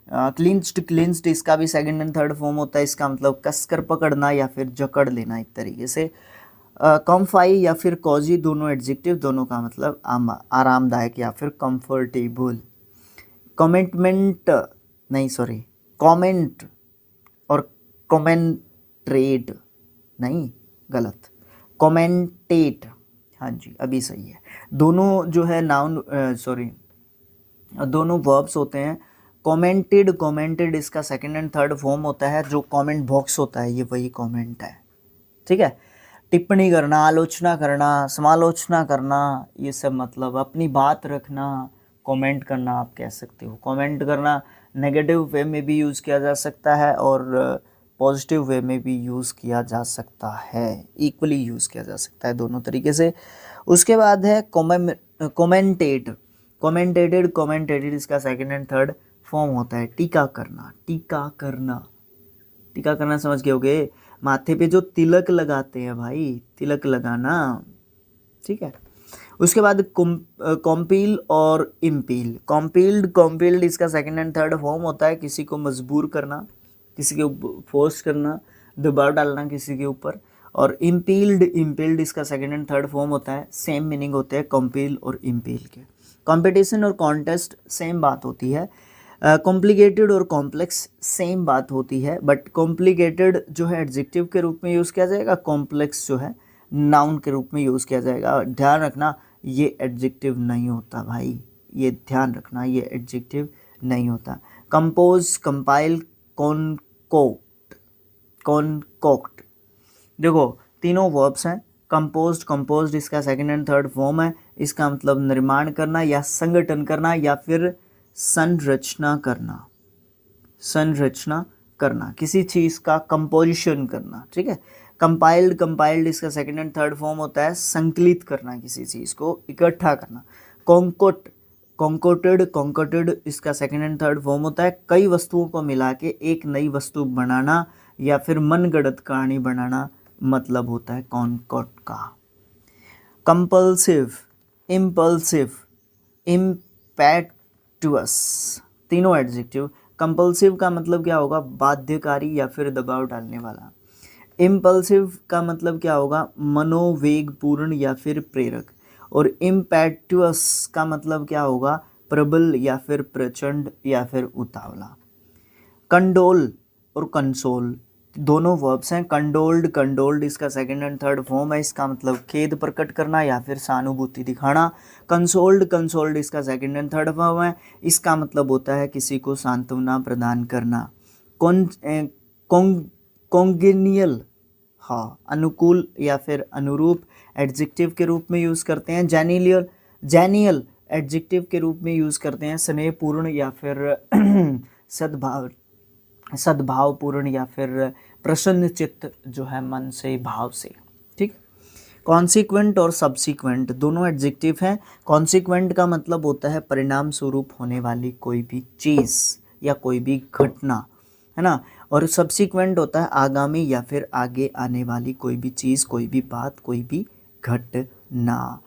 क्लिंच्ड, इसका भी सेकंड एंड थर्ड फॉर्म होता है, इसका मतलब कसकर पकड़ना या फिर जकड़ लेना एक तरीके से। कम्फाई या फिर कॉजी दोनों एडजेक्टिव, दोनों का मतलब आरामदायक या फिर कंफर्टेबल। कमिटमेंट नहीं, सॉरी, कमेंट और कमेंट्रेट नहीं, गलत, कमेंटेट, हाँ जी अभी सही है। दोनों जो है नाउन, सॉरी, दोनों वर्ब्स होते हैं। कमेंटेड, कमेंटेड इसका सेकंड एंड थर्ड फॉर्म होता है। जो कमेंट बॉक्स होता है ये वही कमेंट है, ठीक है। टिप्पणी करना, आलोचना करना, समालोचना करना, ये सब मतलब अपनी बात रखना, कमेंट करना आप कह सकते हो। कमेंट करना नेगेटिव वे में भी यूज़ किया जा सकता है और पॉजिटिव वे में भी यूज़ किया जा सकता है, इक्वली यूज़ किया जा सकता है दोनों तरीके से। उसके बाद है कमेंटेट, कमेंटेटेड, कमेंटेटेड इसका सेकंड एंड थर्ड फॉर्म होता है टीका करना, टीका करना। टीका करना समझ गए होगे, माथे पे जो तिलक लगाते हैं भाई, तिलक लगाना, ठीक है। उसके बाद कॉम्पील और इम्पील। कॉम्पील्ड, कॉम्पील्ड इसका सेकंड एंड थर्ड फॉर्म होता है किसी को मजबूर करना, किसी के ऊपर फोर्स करना, दबाव डालना किसी के ऊपर। और इम्पील्ड, इम्पील्ड इसका सेकंड एंड थर्ड फॉर्म होता है, सेम मीनिंग होते हैं कॉम्पील और इम्पील के। कंपटीशन और कॉन्टेस्ट सेम बात होती है। कॉम्प्लिकेटेड और कॉम्प्लेक्स सेम बात होती है, बट कॉम्प्लिकेटेड जो है एडजेक्टिव के रूप में यूज़ किया जाएगा, कॉम्प्लेक्स जो है नाउन के रूप में यूज़ किया जाएगा। ध्यान रखना ये एडजेक्टिव नहीं होता भाई, ये ध्यान रखना ये एडजेक्टिव नहीं होता। कंपोज, कंपाइल, कॉनकोक्ट, कॉनकोक्ट, देखो तीनों वर्ब्स हैं। कंपोज्ड, कंपोज्ड इसका सेकंड एंड थर्ड फॉर्म है। इसका मतलब निर्माण करना या संगठन करना या फिर संरचना करना, संरचना करना, किसी चीज़ का कंपोजिशन करना, ठीक है। कंपाइल्ड, कंपाइल्ड इसका सेकंड एंड थर्ड फॉर्म होता है संकलित करना, किसी चीज़ को इकट्ठा करना। कॉन्कोट, कॉन्कोटेड, कॉन्कोटेड इसका सेकंड एंड थर्ड फॉर्म होता है कई वस्तुओं को मिला के एक नई वस्तु बनाना या फिर मनगढ़ंत कहानी बनाना, मतलब होता है कॉन्कोट का। कंपल्सिव, इम्पल्सिव, इम्पैक्टुअस, तीनों एडजेक्टिव। कंपल्सिव का मतलब क्या होगा, बाध्यकारी या फिर दबाव डालने वाला। इम्पल्सिव का मतलब क्या होगा, मनोवेगपूर्ण या फिर प्रेरक। और इम्पैक्टुअस का मतलब क्या होगा, प्रबल या फिर प्रचंड या फिर उतावला। कंडोल और कंसोल दोनों वर्ब्स हैं। कंडोल्ड, कंडोल्ड इसका सेकंड एंड थर्ड फॉर्म है। इसका मतलब खेद प्रकट करना या फिर सहानुभूति दिखाना। कंसोल्ड, कंसोल्ड इसका सेकंड एंड थर्ड फॉर्म है। इसका मतलब होता है किसी को सांत्वना प्रदान करना। कॉन्गेनियल, हाँ, अनुकूल या फिर अनुरूप एडजेक्टिव के रूप में यूज़ करते हैं। जेनियल, जेनियल एडजेक्टिव के रूप में यूज़ करते हैं। स्नेहपूर्ण या फिर सद्भाव, सद्भावपूर्ण या फिर प्रसन्न चित्त जो है मन से, भाव से, ठीक। कॉन्सिक्वेंट और सब्सिक्वेंट दोनों एडजेक्टिव हैं। कॉन्सिक्वेंट का मतलब होता है परिणाम स्वरूप होने वाली कोई भी चीज़ या कोई भी घटना, है ना। और सब्सिक्वेंट होता है आगामी या फिर आगे आने वाली कोई भी चीज़, कोई भी बात, कोई भी घटना।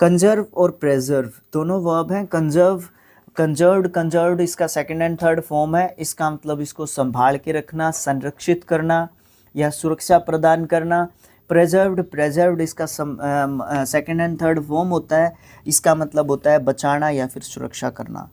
कंजर्व और प्रेजर्व दोनों वर्ब हैं। कंजर्व, कंजर्व्ड, कंजर्व्ड इसका सेकंड एंड थर्ड फॉर्म है। इसका मतलब इसको संभाल के रखना, संरक्षित करना या सुरक्षा प्रदान करना। प्रेजर्व्ड, प्रेजर्व्ड इसका सेकंड एंड थर्ड फॉर्म होता है। इसका मतलब होता है बचाना या फिर सुरक्षा करना।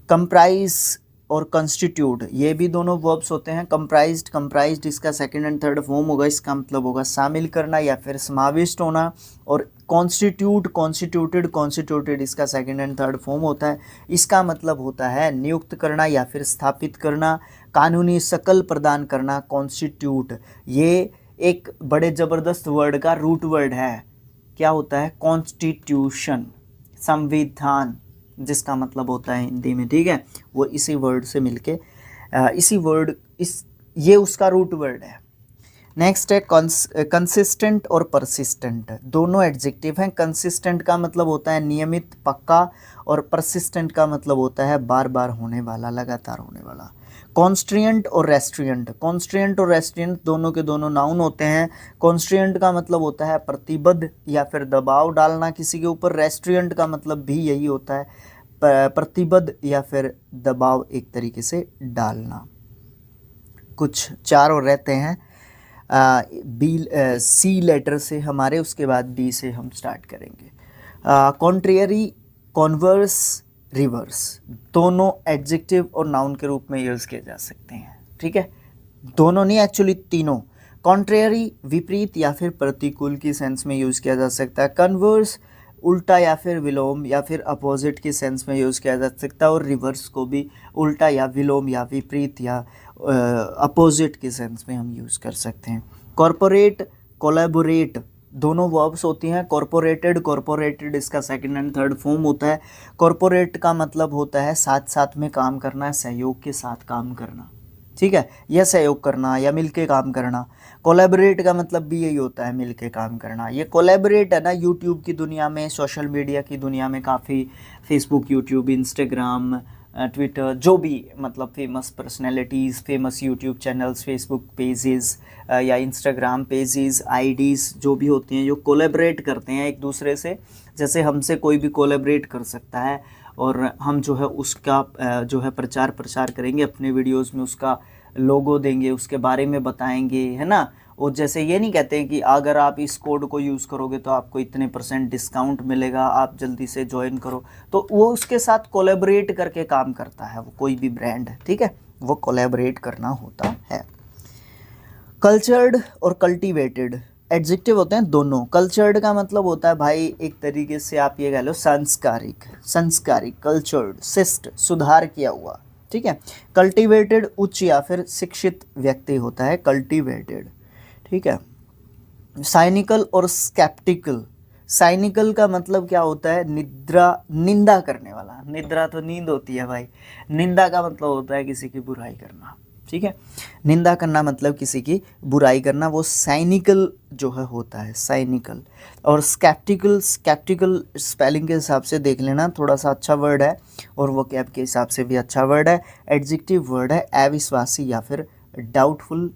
कंप्राइज और कंस्टिट्यूट ये भी दोनों वर्ब्स होते हैं। कंप्राइज्ड, कंप्राइज्ड इसका सेकंड एंड थर्ड फॉर्म होगा। इसका मतलब होगा शामिल करना या फिर समाविष्ट होना। और कॉन्स्टिट्यूट, कॉन्स्टिट्यूटेड, कॉन्स्टिट्यूटेड इसका सेकंड एंड थर्ड फॉर्म होता है। इसका मतलब होता है नियुक्त करना या फिर स्थापित करना, कानूनी शकल प्रदान करना। कॉन्स्टिट्यूट ये एक बड़े ज़बरदस्त वर्ड का रूट वर्ड है। क्या होता है, कॉन्स्टिट्यूशन, संविधान जिसका मतलब होता है हिंदी में, ठीक है, वो इसी वर्ड से मिलके इसी वर्ड ये उसका रूट वर्ड है। नेक्स्ट है कंसिस्टेंट और परसिस्टेंट दोनों एडजेक्टिव हैं। कंसिस्टेंट का मतलब होता है नियमित, पक्का, और परसिस्टेंट का मतलब होता है बार बार होने वाला, लगातार होने वाला। कॉन्स्ट्रिएंट और रेस्ट्रिएंट, कॉन्स्ट्रिएंट और रेस्ट्रिएंट दोनों के दोनों नाउन होते हैं। कॉन्स्ट्रिएंट का मतलब होता है प्रतिबद्ध या फिर दबाव डालना किसी के ऊपर। रेस्ट्रिएंट का मतलब भी यही होता है, प्रतिबद्ध या फिर दबाव एक तरीके से डालना। कुछ चार और रहते हैं। बी सी लेटर से हमारे, उसके बाद डी से हम स्टार्ट करेंगे। कॉन्ट्रियरी, कॉन्वर्स, रिवर्स, दोनों एडजेक्टिव और नाउन के रूप में यूज़ किए जा सकते हैं। ठीक है, दोनों नहीं, एक्चुअली तीनों। कॉन्ट्रेरी विपरीत या फिर प्रतिकूल की सेंस में यूज़ किया जा सकता है। कन्वर्स उल्टा या फिर विलोम या फिर अपोजिट की सेंस में यूज़ किया जा सकता है। और रिवर्स को भी उल्टा या विलोम या विपरीत या अपोजिट की सेंस में हम यूज़ कर सकते हैं। कॉरपोरेट, कोलैबोरेट, दोनों वर्ब्स होती हैं। कॉरपोरेटेड, कॉरपोरेटेड इसका सेकंड एंड थर्ड फॉर्म होता है। कॉरपोरेट का मतलब होता है साथ साथ में काम करना, सहयोग के साथ काम करना। ठीक है, या सहयोग करना या मिलके काम करना। कोलैबोरेट का मतलब भी यही होता है, मिलके काम करना। ये कोलैबोरेट है ना, यूट्यूब की दुनिया में, सोशल मीडिया की दुनिया में काफ़ी, फेसबुक, यूट्यूब, इंस्टाग्राम, ट्विटर, जो भी मतलब famous personalities, famous YouTube channels, Facebook pages या इंस्टाग्राम पेजेस, आईडीज़ जो भी होती हैं, जो कोलैबोरेट करते हैं एक दूसरे से। जैसे हमसे कोई भी कोलैबोरेट कर सकता है और हम जो है उसका जो है प्रचार प्रसार करेंगे अपने वीडियोस में, उसका लोगो देंगे, उसके बारे में बताएंगे, है ना। और जैसे ये नहीं कहते हैं कि अगर आप इस कोड को यूज़ करोगे तो आपको इतने % डिस्काउंट मिलेगा, आप जल्दी से ज्वाइन करो, तो वो उसके साथ कोलैबोरेट करके काम करता है वो कोई भी ब्रांड। ठीक है, वो कोलैबोरेट करना होता है। कल्चर्ड और कल्टीवेटेड एडजेक्टिव होते हैं दोनों। कल्चर्ड का मतलब होता है भाई एक तरीके से आप ये कह लो संस्कारिक, संस्कारिक, कल्चर्ड, शिष्ट, सुधार किया हुआ। ठीक है, कल्टीवेटेड उच्च या फिर शिक्षित व्यक्ति होता है कल्टीवेटेड। ठीक है, साइनिकल और स्केप्टिकल। साइनिकल का मतलब क्या होता है, निद्रा, निंदा करने वाला। निद्रा तो नींद होती है भाई, निंदा का मतलब होता है किसी की बुराई करना। ठीक है, निंदा करना मतलब किसी की बुराई करना, वो साइनिकल जो है होता है, साइनिकल। और स्केप्टिकल, स्केप्टिकल स्पेलिंग के हिसाब से देख लेना, थोड़ा सा अच्छा वर्ड है और वो कैब के हिसाब से भी अच्छा वर्ड है। एडजेक्टिव वर्ड है, अविश्वासी या फिर डाउटफुल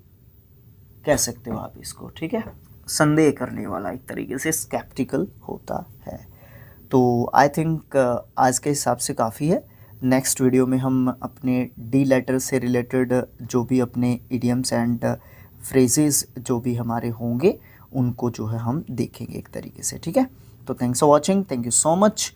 कह सकते हो आप इसको। ठीक है, संदेह करने वाला एक तरीके से स्केप्टिकल होता है। तो आई थिंक आज के हिसाब से काफ़ी है। नेक्स्ट वीडियो में हम अपने डी लेटर से रिलेटेड जो भी अपने इडियम्स एंड फ्रेजेस जो भी हमारे होंगे उनको जो है हम देखेंगे एक तरीके से। ठीक है, तो thanks for watching, thank you so much.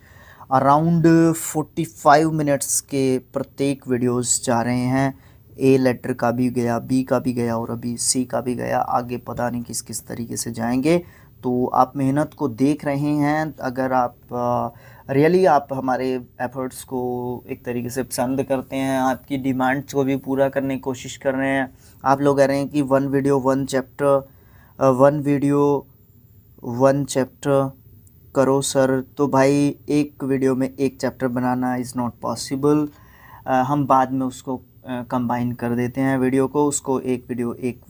Around 45 minutes के प्रत्येक वीडियोस जा रहे हैं। ए लेटर का भी गया, बी का भी गया और अभी सी का भी गया, आगे पता नहीं किस किस तरीके से जाएंगे। तो आप मेहनत को देख रहे हैं, अगर आप रियली आप हमारे एफर्ट्स को एक तरीके से पसंद करते हैं, आपकी डिमांड्स को भी पूरा करने की कोशिश कर रहे हैं। आप लोग कह रहे हैं कि वन वीडियो वन चैप्टर करो सर, तो भाई एक वीडियो में एक chapter banana is not possible. हम बाद में उसको कंबाइन कर देते हैं वीडियो को, उसको एक वीडियो एक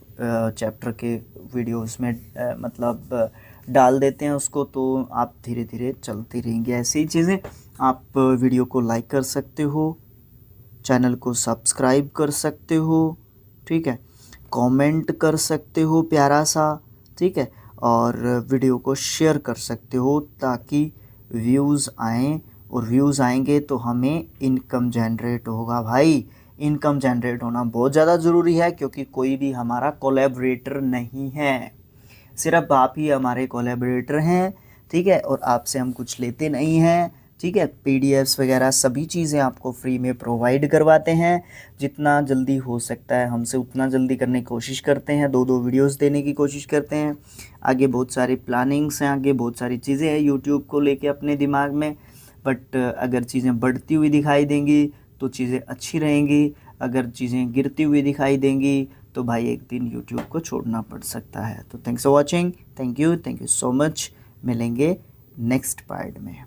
चैप्टर के वीडियोस में मतलब डाल देते हैं उसको। तो आप धीरे धीरे चलती रहेंगी ऐसी ही चीज़ें। आप वीडियो को लाइक कर सकते हो, चैनल को सब्सक्राइब कर सकते हो, ठीक है, कमेंट कर सकते हो प्यारा सा, ठीक है, और वीडियो को शेयर कर सकते हो ताकि व्यूज़ आएँ, और व्यूज़ आएंगे तो हमें इनकम जनरेट होगा भाई। इनकम जनरेट होना बहुत ज़्यादा ज़रूरी है क्योंकि कोई भी हमारा कोलैबोरेटर नहीं है, सिर्फ आप ही हमारे कोलैबोरेटर हैं। ठीक है, और आपसे हम कुछ लेते नहीं हैं। ठीक है, पीडीएफ्स वगैरह सभी चीज़ें आपको फ्री में प्रोवाइड करवाते हैं। जितना जल्दी हो सकता है हमसे उतना जल्दी करने की कोशिश करते हैं, 2-2 वीडियोस देने की कोशिश करते हैं। आगे बहुत सारी प्लानिंग्स हैं, आगे बहुत सारी चीज़ें हैं यूट्यूब को लेके अपने दिमाग में, बट अगर चीज़ें बढ़ती हुई दिखाई देंगी तो चीज़ें अच्छी रहेंगी, अगर चीज़ें गिरती हुई दिखाई देंगी तो भाई एक दिन यूट्यूब को छोड़ना पड़ सकता है। तो thanks for watching, thank you so much. मिलेंगे नेक्स्ट पार्ट में।